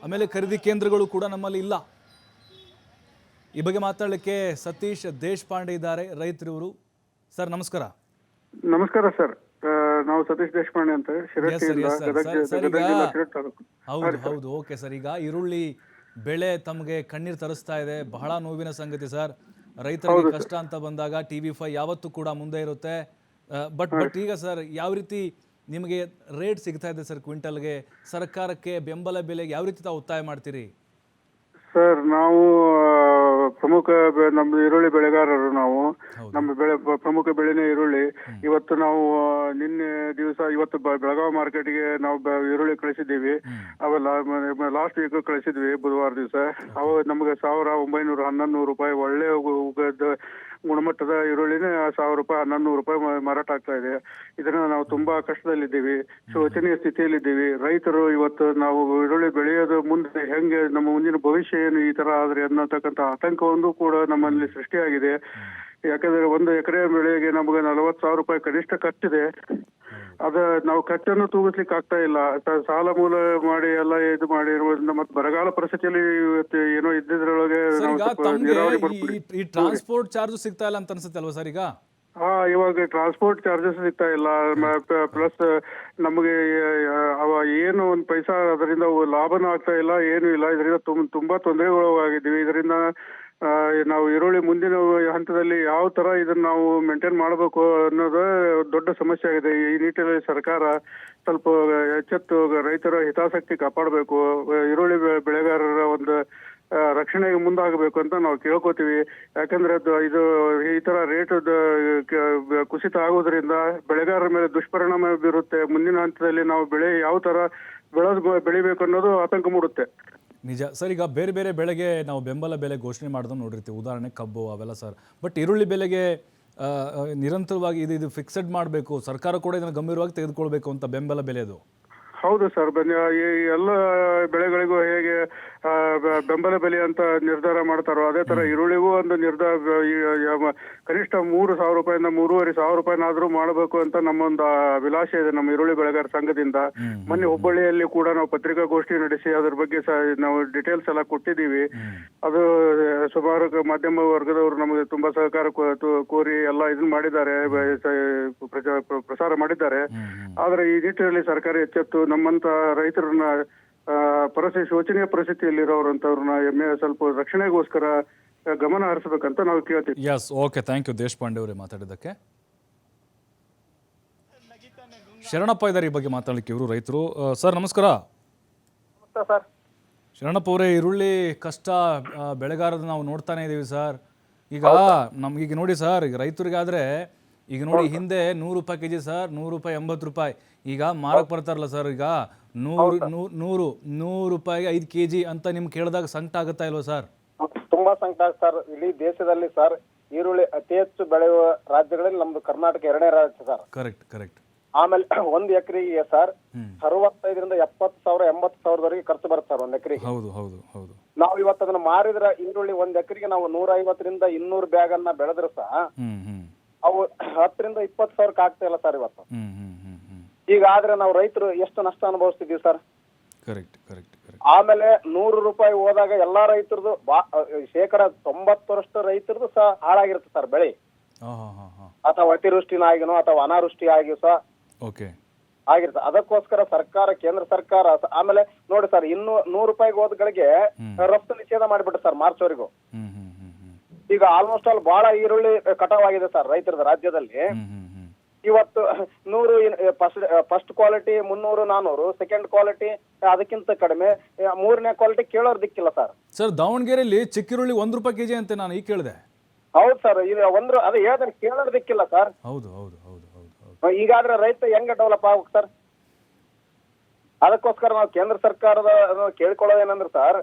ಆಮೇಲೆ ಖರೀದಿ ಕೇಂದ್ರಗಳು ಕೂಡ ನಮ್ಮಲ್ಲಿ ಇಲ್ಲ. ಈ ಬಗ್ಗೆ ಮಾತಾಡಲಿಕ್ಕೆ ಸತೀಶ್ ದೇಶಪಾಂಡೆ ಇದ್ದಾರೆ, ರೈತರಿವರು. ಸರ್ ನಮಸ್ಕಾರ. ನಮಸ್ಕಾರ ಸರ್, ನಾವು ಸತೀಶ್ ದೇಶಪಾಂಡೆ ಅಂತ ಶಿರಟ್ಟಿಯಿಂದ, ಹೌದು ಹೌದು, ಓಕೆ ಸರ್. ಈಗ ಈರುಳ್ಳಿ ಬೆಳೆ ತಮಗೆ ಕಣ್ಣೀರು ತರಿಸ್ತಾ ಇದೆ, ಬಹಳ ನೋವಿನ ಸಂಗತಿ ಸರ್. ರೈತರಿಗೆ ಕಷ್ಟ ಅಂತ ಬಂದಾಗ TV5 ಯಾವತ್ತೂ ಕೂಡ ಮುಂದೆ ಇರುತ್ತೆ. ಬಟ್ ಈಗ ಸರ್ ಯಾವ ರೀತಿ ನಿಮಗೆ ರೇಟ್ ಸಿಗ್ತಾ ಇದೆ ಸರ್ ಕ್ವಿಂಟಲ್ಗೆ? ಸರ್ಕಾರಕ್ಕೆ ಬೆಂಬಲ ಬೆಲೆಗೆ ಯಾವ ರೀತಿ ತಾವು ಒತ್ತಾಯ ಮಾಡ್ತೀರಿ? ಸರ್ ನಾವು ಪ್ರಮುಖ ನಮ್ದು ಈರುಳ್ಳಿ ಬೆಳೆಗಾರರು. ನಾವು ನಮ್ಮ ಪ್ರಮುಖ ಬೆಳೆನೇ ಈರುಳ್ಳಿ. ಇವತ್ತು ನಾವು ನಿನ್ನೆ ದಿವಸ ಇವತ್ತು ಬೆಳಗಾವಿ ಮಾರ್ಕೆಟ್ಗೆ ನಾವು ಈರುಳ್ಳಿ ಕಳಿಸಿದ್ದೀವಿ. ಅವೆಲ್ಲ ಲಾಸ್ಟ್ ವೀಕ್ ಕಳಿಸಿದ್ವಿ, ಬುಧವಾರ ದಿವಸ. ಅವಾಗ ನಮ್ಗೆ 1900-1100 ರೂಪಾಯಿ ಒಳ್ಳೆ ಗುಣಮಟ್ಟದ ಈರುಳ್ಳಿನೇ 1000 ರೂಪಾಯಿ 1100 ರೂಪಾಯಿ ಮಾರಾಟ ಆಗ್ತಾ ಇದೆ. ಇದನ್ನ ನಾವು ತುಂಬಾ ಕಷ್ಟದಲ್ಲಿದ್ದೀವಿ, ಶೋಚನೀಯ ಸ್ಥಿತಿಯಲ್ಲಿದ್ದೀವಿ. ರೈತರು ಇವತ್ತು ನಾವು ಈರುಳ್ಳಿ ಬೆಳೆಯೋದು ಮುಂದೆ ಹೆಂಗೆ, ನಮ್ಮ ಮುಂದಿನ ಭವಿಷ್ಯ ಏನು ಈ ತರ ಆದ್ರೆ ಅನ್ನತಕ್ಕಂಥ ಆತಂಕವೊಂದು ಕೂಡ ನಮ್ಮಲ್ಲಿ ಸೃಷ್ಟಿಯಾಗಿದೆ. ಯಾಕಂದ್ರೆ 1 ಎಕರೆ ಬೆಳೆಗೆ ನಮ್ಗೆ 40,000 ರೂಪಾಯಿ ಕನಿಷ್ಠ ಖರ್ಚಿದೆ. ಅದ ನಾವು ಖರ್ಚನ್ನು ತೂಗಿಸ್ಲಿಕ್ಕೆ ಆಗ್ತಾ ಇಲ್ಲ. ಸಾಲ ಮೂಲ ಮಾಡಿ ಎಲ್ಲ ಇದು ಮಾಡಿರುವುದರಿಂದ ಮತ್ತೆ ಬರಗಾಲ ಪರಿಸ್ಥಿತಿಯಲ್ಲಿ ಏನೋ ಇದ್ದಿದ್ರೊಳಗೆ ಈ ಟ್ರಾನ್ಸ್ಪೋರ್ಟ್ ಚಾರ್ಜ್ ಸಿಗ್ತಾ ಇಲ್ಲ ಅಂತ ಅನ್ಸುತ್ತೆ ಅಲ್ವಾ ಸರ್ ಈಗ? ಇವಾಗ ಟ್ರಾನ್ಸ್ಪೋರ್ಟ್ ಚಾರ್ಜಸ್ ಸಿಗ್ತಾ ಇಲ್ಲ. ಪ್ಲಸ್ ನಮಗೆ ಏನು ಒಂದು ಪೈಸಾ ಅದರಿಂದ ಲಾಭನೂ ಆಗ್ತಾ ಇಲ್ಲ, ಏನೂ ಇಲ್ಲ. ಇದರಿಂದ ತುಂಬಾ ತೊಂದರೆಗಳು ಆಗಿದ್ದೀವಿ. ಇದರಿಂದ ನಾವು ಈರುಳ್ಳಿ ಮುಂದಿನ ಹಂತದಲ್ಲಿ ಯಾವ ತರ ಇದನ್ನ ನಾವು ಮೇಂಟೈನ್ ಮಾಡಬೇಕು ಅನ್ನೋದು ದೊಡ್ಡ ಸಮಸ್ಯೆ ಆಗಿದೆ. ಈ ನಿಟ್ಟಿನಲ್ಲಿ ಸರ್ಕಾರ ಸ್ವಲ್ಪ ಎಚ್ಚೆತ್ತು ರೈತರ ಹಿತಾಸಕ್ತಿ ಕಾಪಾಡಬೇಕು, ಈರುಳ್ಳಿ ಬೆಳೆಗಾರರ ಒಂದು ರಕ್ಷಣೆಗೆ ಮುಂದಾಗಬೇಕು ಅಂತ ನಾವು ಕೇಳ್ಕೊತೀವಿ. ಯಾಕಂದ್ರೆ ಇದು ಈ ತರ ರೇಟ್ ಕುಸಿತ ಆಗೋದ್ರಿಂದ ಬೆಳೆಗಾರರ ಮೇಲೆ ದುಷ್ಪರಿಣಾಮ ಬೀರುತ್ತೆ. ಮುಂದಿನ ಹಂತದಲ್ಲಿ ನಾವು ಬೆಳೆ ಯಾವ ತರ ಬೆಳಿಬೇಕು ಅನ್ನೋದು ಆತಂಕ ಮೂಡುತ್ತೆ. ನಿಜ ಸರ್. ಈಗ ಬೇರೆ ಬೇರೆ ಬೆಳೆಗೆ ನಾವು ಬೆಂಬಲ ಬೆಲೆ ಘೋಷಣೆ ಮಾಡೋದನ್ನು ನೋಡಿರ್ತೀವಿ, ಉದಾಹರಣೆ ಕಬ್ಬು ಅವೆಲ್ಲ ಸರ್. ಬಟ್ ಈರುಳ್ಳಿ ಬೆಲೆಗೆ ನಿರಂತರವಾಗಿ ಇದು ಫಿಕ್ಸೆಡ್ ಮಾಡಬೇಕು, ಸರ್ಕಾರ ಕೂಡ ಇದನ್ನು ಗಂಭೀರವಾಗಿ ತೆಗೆದುಕೊಳ್ಬೇಕು ಅಂತ ಬೆಂಬಲ ಬೆಲೆದು. ಹೌದು ಸರ್, ಎಲ್ಲ ಬೆಳೆಗಳಿಗೂ ಹೇಗೆ ಬೆಂಬಲ ಬೆಲೆ ಅಂತ ನಿರ್ಧಾರ ಮಾಡ್ತಾರೋ ಅದೇ ತರ ಈರುಳ್ಳಿಗೂ ಒಂದು ನಿರ್ಧಾರ ಕನಿಷ್ಠ 3,000 ರೂಪಾಯಿಂದ 3,500 ರೂಪಾಯಿನಾದ್ರೂ ಮಾಡಬೇಕು ಅಂತ ನಮ್ಮೊಂದು ಅಭಿಲಾಷೆ ಇದೆ ನಮ್ಮ ಈರುಳ್ಳಿ ಬೆಳೆಗಾರ ಸಂಘದಿಂದ. ಮೊನ್ನೆ ಹುಬ್ಬಳ್ಳಿಯಲ್ಲಿ ಕೂಡ ನಾವು ಪತ್ರಿಕಾಗೋಷ್ಠಿ ನಡೆಸಿ ಅದ್ರ ಬಗ್ಗೆ ನಾವು ಡೀಟೇಲ್ಸ್ ಎಲ್ಲ ಕೊಟ್ಟಿದ್ದೀವಿ. ಅದು ಸುಮಾರು ಮಾಧ್ಯಮ ವರ್ಗದವರು ನಮಗೆ ತುಂಬಾ ಸಹಕಾರ ಕೋರಿ ಎಲ್ಲ ಇದನ್ನ ಮಾಡಿದ್ದಾರೆ, ಪ್ರಸಾರ ಮಾಡಿದ್ದಾರೆ. ಆದ್ರೆ ಈ ನಿಟ್ಟಿನಲ್ಲಿ ಸರ್ಕಾರ ಎಚ್ಚೆತ್ತು ನಮ್ಮಂತ ರೈತರನ್ನ ಶೋಚನೀಯ ಪರಿಸ್ಥಿತಿಯಲ್ಲಿರೋರಂತವ್ರನ್ನ ಸ್ವಲ್ಪ ರಕ್ಷಣೆಗೋಸ್ಕರ ಗಮನ ಹರಿಸಬೇಕಂತ ನಾವು ಕೇಳ್ತೀವಿ. Yes, okay, thank you Deshpande ಅವರೇ ಮಾತಾಡಿದ್ದಕ್ಕೆ. ಶರಣಪ್ಪ ಇದ್ದಾರೆ ಈ ಬಗ್ಗೆ ಮಾತಾಡಲಿಕ್ಕೆ, ಇವರು ರೈತರು. ಸರ್ ನಮಸ್ಕಾರ. ಶರಣಪ್ಪ ಅವರೇ, ಈರುಳ್ಳಿ ಕಷ್ಟ ಬೆಳೆಗಾರದ ನಾವು ನೋಡ್ತಾನೆ ಇದ್ದೀವಿ ಸರ್. ಈಗ ನಮ್ಗೀಗ ನೋಡಿ ಸರ್, ಈಗ ರೈತರಿಗಾದ್ರೆ ಈಗ ನೋಡಿ ಹಿಂದೆ 100 ರೂಪಾಯಿ ಕೆಜಿ ಸರ್, 100 ರೂಪಾಯಿ 80 ರೂಪಾಯಿ. ಈಗ ಮಾರಕ್ ಬರ್ತಾರಲ್ಲ ಸರ್, ಈಗ 100 ರೂಪಾಯಿಗೆ 5 ಕೆಜಿ ಅಂತ ನಿಮ್ಗೆ ಕೇಳಿದಾಗ ಸಂಕಟ ಆಗುತ್ತಾ ಇಲ್ವಾ ಸರ್? ತುಂಬಾ ಸಂಕಟ ಸರ್. ಇಡೀ ದೇಶದಲ್ಲಿ ಸರ್ ಈರುಳ್ಳಿ ಅತಿ ಹೆಚ್ಚು ಬೆಳೆಯುವ ರಾಜ್ಯಗಳಲ್ಲಿ ನಮ್ದು ಕರ್ನಾಟಕ 2ನೇ ರಾಜ್ಯ ಸರ್. ಕರೆಕ್ಟ್. ಆಮೇಲೆ 1 ಎಕರೆಗೆ ಸರ್ 65ರಿಂದ 70,000 80,000 ಖರ್ಚು ಬರುತ್ತೆ ಸರ್ 1 ಎಕರೆಗೆ. ಹೌದು. ನಾವು ಇವತ್ತು ಅದನ್ನ ಮಾರಿದ್ರೆ ಈರುಳ್ಳಿ 1 ಎಕರೆಗೆ ನಾವು 150ರಿಂದ 200 ಬ್ಯಾಗ್ ಅನ್ನ ಬೆಳೆದ್ರೆ ಸಹ ಅವು 10ರಿಂದ 20,000 ಆಗ್ತಾ ಇಲ್ಲ ಸರ್ ಇವತ್ತು. ಈಗ ಆದ್ರೆ ನಾವು ರೈತರು ಎಷ್ಟು ನಷ್ಟ ಅನುಭವಿಸ್ತಿದೀವಿ ಸರ್. Correct correct correct. ಆಮೇಲೆ 100 ರೂಪಾಯಿ ಹೋದಾಗ ಎಲ್ಲಾ ರೈತರದು 90% ರೈತರದು ಸಹ ಹಾಳಾಗಿರುತ್ತೆ ಸರ್ ಬೆಳೆ, ಹಾಂ ಹಾಂ ಹಾಂ ಹಾಂ. ಅಥವಾ ಅತಿವೃಷ್ಟಿನ ಆಗಿನೋ ಅಥವಾ ಅನಾವೃಷ್ಟಿ ಆಗಿಯೂ ಸಹ ಓಕೆ. ಆಗಿರುತ್ತೆ. ಅದಕ್ಕೋಸ್ಕರ ಸರ್ಕಾರ, ಕೇಂದ್ರ ಸರ್ಕಾರ ಆಮೇಲೆ ನೋಡಿ ಸರ್, ಇನ್ನು 100 ರೂಪಾಯಿಗೆ ಹೋದಗಳಿಗೆ ರಫ್ತು ನಿಷೇಧ ಮಾಡಿಬಿಟ್ಟು ಸರ್ ಮಾರ್ಚ್ ವರೆಗೂ. ಹ್ಮ್ ಹ್ಮ್ ಹ್ಮ್ ಹ್ಮ್ ಈಗ ಆಲ್ಮೋಸ್ಟ್ ಆಲ್ ಬಹಳ ಈರುಳ್ಳಿ ಕಟಾವ್ ಆಗಿದೆ ಸರ್ ರೈತರ ರಾಜ್ಯದಲ್ಲಿ. ಹ್ಮ್ ಹ್ಮ್ ಹ್ಮ್. ಇವತ್ತು 100 ಫಸ್ಟ್ ಕ್ವಾಲಿಟಿ 300 400, ಸೆಕೆಂಡ್ ಕ್ವಾಲಿಟಿ ಅದಕ್ಕಿಂತ ಕಡಿಮೆ, 3ನೇ ಕ್ವಾಲಿಟಿ ಕೇಳೋರ್ ದಿಕ್ಕಿಲ್ಲ ಸರ್. ಸರ್ ದಾವಣಗೆರೆಯಲ್ಲಿ ಚಿಕ್ಕಿರುಳ್ಳಿ 1 ರೂಪಾಯಿ ಕೆಜಿ ಅಂತೆ, ನಾನು ಈಗ ಕೇಳಿದೆ. ಹೌದು ಸರ್, ಇದು ಅದೇ ಹೇಳಿದ್ರೆ ಕೇಳೋರ್ ದಿಕ್ಕಿಲ್ಲ ಸರ್. ಹೌದು ಹೌದು ಹೌದು ಹೌದು ಹೌದು. ಈಗಾದ್ರೆ ರೈತ ಹೆಂಗ ಡೆವಲಪ್ ಆಗ್ಬೇಕು ಸರ್? ಅದಕ್ಕೋಸ್ಕರ ನಾವು ಕೇಂದ್ರ ಸರ್ಕಾರದ ಕೇಳ್ಕೊಳ್ಳೋದೇನಂದ್ರೆ ಸರ್,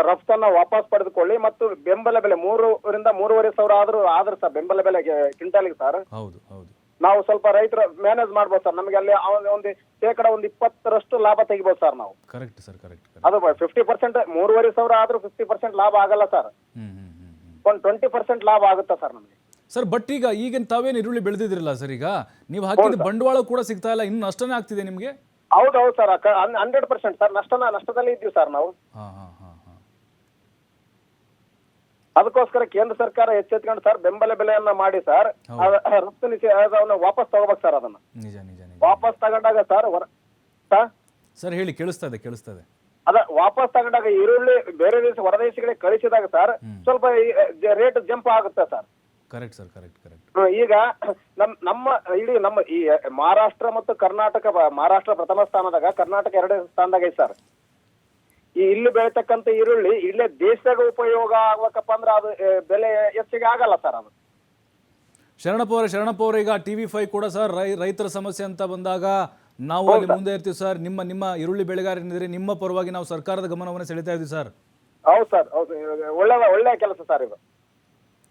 ರಫ್ತನ್ನ ವಾಪಸ್ ಪಡೆದುಕೊಳ್ಳಿ ಮತ್ತು ಬೆಂಬಲ ಬೆಲೆ 3 ರಿಂದ 3.5 ಸಾವಿರ ಆದ್ರೂ ಸರ್ ಬೆಂಬಲ ಬೆಲೆ ಕ್ವಿಂಟಾಲಿಗೆ ಸರ್. ಹೌದು ಹೌದು. ನಾವು ಸ್ವಲ್ಪ ರೈತರ ಮ್ಯಾನೇಜ್ ಮಾಡ್ಬೋದು ಸರ್. ನಮಗೆ ಅಲ್ಲಿ ಒಂದು 20% ಲಾಭ ತೆಗಿಬೋದು ಸರ್ ನಾವು. Correct sir, correct. ಅದು 50%, 3.5 ಸಾವಿರ ಆದ್ರೂ 50% ಲಾಭ ಆಗಲ್ಲ ಸರ್. ಒಂದು 20% ಲಾಭ ಆಗುತ್ತೆ ಸರ್ ನಮಗೆ. ಸರ್ ಬಟ್ ಈಗಿನ ತಾವೇನು ಈರುಳ್ಳಿ ಬೆಳೆದಿದ್ರಲ್ಲ ಸರ್, ಈಗ ನೀವು ಹಾಕಿದ ಬಂಡವಾಳ ಕೂಡ ಸಿಗ್ತಾ ಇಲ್ಲ, ಇನ್ನು ನಷ್ಟನೇ ಆಗ್ತಿದೆ ನಿಮಗೆ. ಹೌದು ಸರ್, 100% ಸರ್ ನಷ್ಟದಲ್ಲಿ ಇದ್ದೀವಿ ಸರ್ ನಾವು. ಅದಕ್ಕೋಸ್ಕರ ಕೇಂದ್ರ ಸರ್ಕಾರ ಎಚ್ಚೆತ್ಕೊಂಡು ಸರ್ ಬೆಂಬಲ ಬೆಲೆಯನ್ನ ಮಾಡಿ ಸರ್, ರಫ್ತು ನಿಷೇಧವನ್ನು ವಾಪಸ್ ತಗೋಬೇಕು ಸರ್. ಅದನ್ನ ನಿಜ ನಿಜ ನಿಜ. ವಾಪಸ್ ತಗೊಂಡಾಗ ಸರ್ ಸರ್ ಹೇಳಿ, ಕೇಳಿಸ್ತದೆ ಕೇಳಿಸ್ತದೆ. ಅದ ವಾಪಸ್ ತಗೊಂಡಾಗ ಈರುಳ್ಳಿ ಬೇರೆ ಹೊರದೇಶಗಳಿಗೆ ಕಳಿಸಿದಾಗ ಸರ್ ಸ್ವಲ್ಪ ರೇಟ್ ಜಂಪ್ ಆಗುತ್ತೆ sir. Correct sir, correct correct. ಈಗ ನಮ್ಮ ಇಡೀ ನಮ್ಮ ಈ ಮಹಾರಾಷ್ಟ್ರ ಮತ್ತು ಕರ್ನಾಟಕ, ಮಹಾರಾಷ್ಟ್ರ ಪ್ರಥಮ ಸ್ಥಾನದಾಗ, ಕರ್ನಾಟಕ 2ನೇ ಸ್ಥಾನದಾಗ ಐತೆ ಸರ್. ಈ ಇಲ್ಲಿ ಬೆಳಿತಕ್ಕಂತ ಈರುಳ್ಳಿ ಇಲ್ಲೇ ದೇಶದಾಗ ಉಪಯೋಗ ಆಗ್ಬೇಕಪ್ಪ ಅಂದ್ರೆ ಅದು ಬೆಲೆ ಹೆಚ್ಚಿಗೆ ಆಗಲ್ಲ ಸರ್. ಅದು ಶರಣಪ್ಪ ಅವರೇ, ಈಗ TV5 ಕೂಡ ಸರ್ ರೈತರ ಸಮಸ್ಯೆ ಅಂತ ಬಂದಾಗ ನಾವು ಅಲ್ಲಿ ಮುಂದೆ ಇರ್ತೀವಿ ಸರ್. ನಿಮ್ಮ ಈರುಳ್ಳಿ ಬೆಳೆಗಾರನಿದ್ರೆ ನಿಮ್ಮ ಪರವಾಗಿ ನಾವು ಸರ್ಕಾರದ ಗಮನವನ್ನು ಸೆಳೀತಾ ಇದ್ದೀವಿ ಸರ್. ಹೌದು ಸರ್, ಹೌದು, ಒಳ್ಳೆಯ ಕೆಲಸ ಸರ್ ಇದು.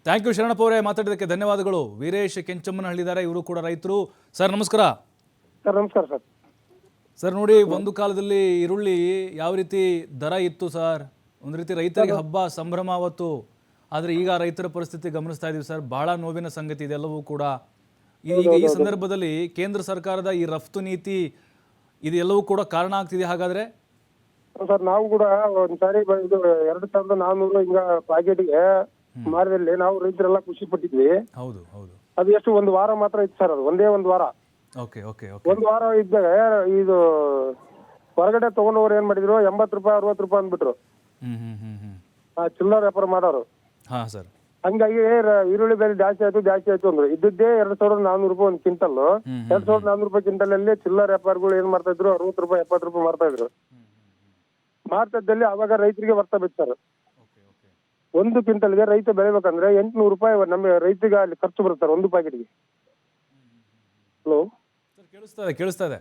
ಥ್ಯಾಂಕ್ ಯು ಶರಣಪ್ಪ ಅವರೇ, ಮಾತಾಡೋದಕ್ಕೆ ಧನ್ಯವಾದಗಳು. ವೀರೇಶ್ ಕೆಂಚಮ್ಮನಹಳ್ಳಿದ್ದಾರೆ, ಇವರು ಕೂಡ ರೈತರು. ಸರ್ ನಮಸ್ಕಾರ. ಸರ್ ನಮಸ್ಕಾರ ಸರ್. ಸರ್ ನೋಡಿ, ಒಂದು ಕಾಲದಲ್ಲಿ ಈರುಳ್ಳಿ ಯಾವ ರೀತಿ ದರ ಇತ್ತು ಸರ್, ಒಂದು ರೀತಿ ರೈತರಿಗೆ ಹಬ್ಬ ಸಂಭ್ರಮ ಅವತ್ತು. ಆದರೆ ಈಗ ರೈತರ ಪರಿಸ್ಥಿತಿ ಗಮನಿಸ್ತಾ ಇದೀವಿ ಸರ್, ಬಹಳ ನೋವಿನ ಸಂಗತಿ ಇದೆಲ್ಲವೂ ಕೂಡ. ಈಗ ಈ ಸಂದರ್ಭದಲ್ಲಿ ಕೇಂದ್ರ ಸರ್ಕಾರದ ಈ ರಫ್ತು ನೀತಿ ಇದೆಲ್ಲವೂ ಕೂಡ ಕಾರಣ ಆಗ್ತಿದೆ ಹಾಗಾದ್ರೆ? ಸರ್ ನಾವು ಕೂಡ ಒಂದ್ಸಾರಿ ಇದು 2400 ಹಿಂಗ ಪ್ಯಾಕೆಟ್ಗೆ ಮಾರದಲ್ಲಿ ನಾವು ರೈತರೆಲ್ಲ ಖುಷಿ ಪಟ್ಟಿದ್ವಿ. ಹೌದು ಹೌದು. ಅದು ಎಷ್ಟು ಒಂದು ವಾರ ಮಾತ್ರ ಇತ್ತು ಸರ್, ಅದು ಒಂದೇ ಒಂದು ವಾರ. Okay okay okay. ಒಂದು ವಾರ ಇದ್ದಾಗ ಇದು ಹೊರಗಡೆ ತಗೊಂಡವ್ರು ಏನ್ ಮಾಡಿದ್ರು, 80 ರೂಪಾಯಿ 60 ರೂಪಾಯಿ ಅಂದ್ಬಿಟ್ರು ಚಿಲ್ಲರ್ ವ್ಯಾಪಾರ ಮಾಡೋರು. ಹಾ ಸರ್. ಹಂಗಾಗಿ ಈರುಳ್ಳಿ ಬೆಲೆ ಜಾಸ್ತಿ ಆಯ್ತು ಅಂದ್ರು. ಇದ್ದದ್ದೇ 2400 ರೂಪಾಯಿ ಒಂದು ಕ್ವಿಂಟಲ್. 2400 ರೂಪಾಯಿ ಕ್ವಿಂಟಲ್ ಅಲ್ಲಿ ಚಿಲ್ಲರ್ ವ್ಯಾಪಾರಿಗಳು ಏನ್ ಮಾಡ್ತಾ ಇದ್ರು, 60 ರೂಪಾಯಿ 70 ರೂಪಾಯಿ ಮಾರ್ತಾ ಇದ್ರು. ಮಾರ್ತದಲ್ಲಿ ಅವಾಗ ರೈತರಿಗೆ ಬರ್ತಾ ಬಿತ್ತು ಸರ್. ಒಂದು ಕ್ವಿಂಟಲ್ಗೆ ರೈತ ಬೆಳಿಬೇಕಂದ್ರೆ 800 ರೂಪಾಯಿ ನಮ್ಮ ರೈತರಿಗೆ ಅಲ್ಲಿ ಖರ್ಚು ಬರುತ್ತೆ ಸರ್ ಒಂದು ಪ್ಯಾಕೆಟ್ಗೆ. ಹಲೋ ಕೇಳಿಸ್ತದೆ.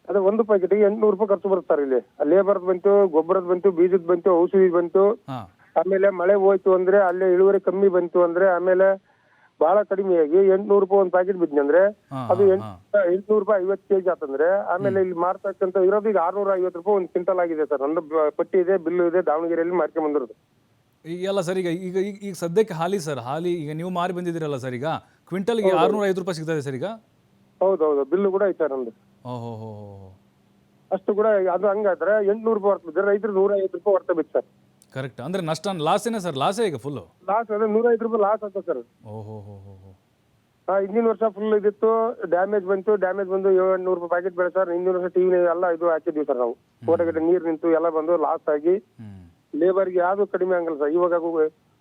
ಅದೇ ಒಂದು ಪ್ಯಾಕೆಟ್ಗೆ 800 ರೂಪಾಯಿ ಖರ್ಚು ಬರುತ್ತೆ ಸರ್. ಇಲ್ಲಿ ಲೇಬರ್ದ್ ಬಂತು, ಗೊಬ್ಬರದ ಬಂತು, ಬೀಜದ ಬಂತು, ಔಷಧಿ ಬಂತು. ಆಮೇಲೆ ಮಳೆ ಹೋಯ್ತು ಅಂದ್ರೆ ಅಲ್ಲೇ ಇಳುವರಿ ಕಮ್ಮಿ ಬಂತು ಅಂದ್ರೆ ಆಮೇಲೆ ಬಹಳ ಕಡಿಮೆಯಾಗಿ 800 ರೂಪಾಯಿ ಒಂದು ಪ್ಯಾಕೆಟ್ ಬಿದ್ನಿ ಅಂದ್ರೆ ಅದು 800 ರೂಪಾಯಿ 50 kg ಆತಂದ್ರೆ ಆಮೇಲೆ ಇಲ್ಲಿ ಮಾರ್ತಕ್ಕಂತ ಇರೋದು ಈಗ 650 ರೂಪಾಯಿ ಒಂದು ಕ್ವಿಂಟಲ್ ಆಗಿದೆ ಸರ್. ನಂದು ಪಟ್ಟಿ ಇದೆ, ಬಿಲ್ಲು ಇದೆ, ದಾವಣಗೆರೆಯಲ್ಲಿ ಮಾರ್ಕೆ ಬಂದಿರೋದು. ಈಗೆಲ್ಲ ಸರ್, ಈಗ ಸದ್ಯಕ್ಕೆ ಹಾಲಿ ಈಗ ನೀವು ಮಾರಿ ಬಂದಿದ್ದೀರಲ್ಲ ಸರ್, ಈಗ ಕ್ವಿಂಟಲ್ಗೆ 650 ರೂಪಾಯಿ ಸಿಗ್ತದೆ ಸರ್ ಈಗ? ಹೌದೌದು, ಬಿಲ್ಲು ಕೂಡ ಐತೆ ಸರ್ ನಂದು. ಅಷ್ಟು ಕೂಡ ಅದು ಹಂಗಾದ್ರೆ 800 ರೂಪಾಯಿ ಬರ್ತದೆ, ರೈತರು 150 ರೂಪಾಯಿ ಬರ್ತಾ ಬಿತ್ತು ಸರ್. ಕರೆಕ್ಟ್. ಅಂದ್ರೆ ನಷ್ಟ ಲಾಸೇನೆ ಸರ್, ಲಾಸೇ ಈಗ ಫುಲ್ ಲಾಸ್. ಅದೇ 150 ರೂಪಾಯಿ ಲಾಸ್ ಆಗ್ತದೆ ಸರ್. ಹಿಂದಿನ ವರ್ಷ ಫುಲ್ ಇದಿತ್ತು, ಡ್ಯಾಮೇಜ್ ಬಂದು 700 ರೂಪಾಯಿ ಪ್ಯಾಕೆಟ್ ಬೆಳೆ ಸರ್. ಹಿಂದಿನ ವರ್ಷ ಟಿವಿ ಎಲ್ಲ ಇದು ಹಾಕಿದ್ವಿ ಸರ್ ನಾವು. ತೋಟಗಟ್ಟೆ ನೀರು ನಿಂತು ಎಲ್ಲ ಬಂದು ಲಾಸ್ ಆಗಿ ಲೇಬರ್ಗೆ ಯಾವ್ದು ಕಡಿಮೆ ಆಗಲ್ಲ ಸರ್. ಇವಾಗ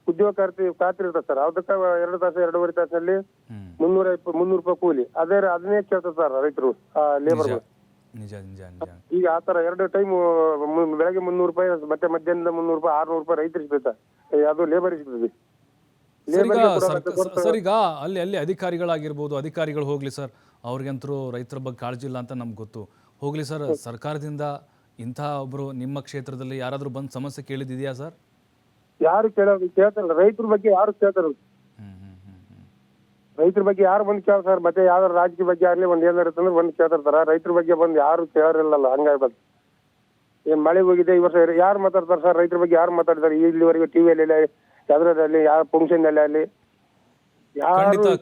ಉದ್ಯೋಗ ಖಾತ್ರಿ ಇರ್ತದೆ ಸರ್, ಅದಕ್ಕೆ 2 ತಾಸು 2.5 ತಾಸಿನಲ್ಲಿ 300 ರೂಪಾಯಿ ಕೂಲಿ. ಅದನ್ನೇ ಕೇಳ್ತದೆ ಸರ್ ರೈತರು ಲೇಬರ್ಗಳು. ಈಗ ಆತರ 2 ಟೈಮ್ ಬೆಳಗ್ಗೆ 300 ರೂಪಾಯಿ, ಮತ್ತೆ ಮಧ್ಯಾಹ್ನದ 300 ರೂಪಾಯಿ, 600 ರೂಪಾಯಿ ರೈತರಿಗೆ ಸಿಗ್ತದೆ, ಅದು ಲೇಬರ್ ಸಿಗ್ತದೆ. ಸರ್ ಈಗ ಅಲ್ಲಿ ಅಧಿಕಾರಿಗಳು ಹೋಗ್ಲಿ ಸರ್, ಅವ್ರಿಗಂತರೂ ರೈತರ ಬಗ್ಗೆ ಕಾಳಜಿ ಇಲ್ಲ ಅಂತ ನಮ್ಗೆ ಗೊತ್ತು. ಹೋಗ್ಲಿ ಸರ್, ಸರ್ಕಾರದಿಂದ ಇಂಥ ಒಬ್ರು ನಿಮ್ಮ ಕ್ಷೇತ್ರದಲ್ಲಿ ಯಾರಾದ್ರೂ ಬಂದು ಸಮಸ್ಯೆ ಕೇಳಿದ್ಯಾ ಸರ್? ಯಾರು ಕೇಳ್ತಾರಲ್ಲ, ರೈತರ ಬಗ್ಗೆ ಯಾರು ಕೇಳ್ತಾರಲ್ಲ. ರೈತರ ಬಗ್ಗೆ ಯಾರು ಬಂದು ಕೇಳ್ತಾರೆ? ಮತ್ತೆ ಯಾವ್ದಾರು ರಾಜಕೀಯ ಬಗ್ಗೆ ಆಗ್ಲಿ ಒಂದ್ ಏನಾರು ಅಂದ್ರೆ ಬಂದು ಕೇಳ್ತಾರ. ರೈತರ ಬಗ್ಗೆ ಬಂದು ಯಾರು ಕೇಳೋರಿಲ್ಲಲ್ಲ. ಹಂಗಾಗ್ಬಾರ್ದು. ಏನ್ ಮಳೆ ಹೋಗಿದೆ ಈ ವರ್ಷ, ಯಾರು ಮಾತಾಡ್ತಾರೆ ಸರ್ ರೈತರ ಬಗ್ಗೆ? ಯಾರು ಮಾತಾಡ್ತಾರೆ ಇಲ್ಲಿವರೆಗೂ? ಟಿವಿಯಲ್ಲಿ ಯಾವ್ದ್ರಲ್ಲಿ, ಯಾವ ಫಂಕ್ಷನ್ ಅಲ್ಲಿ ಅಲ್ಲಿ?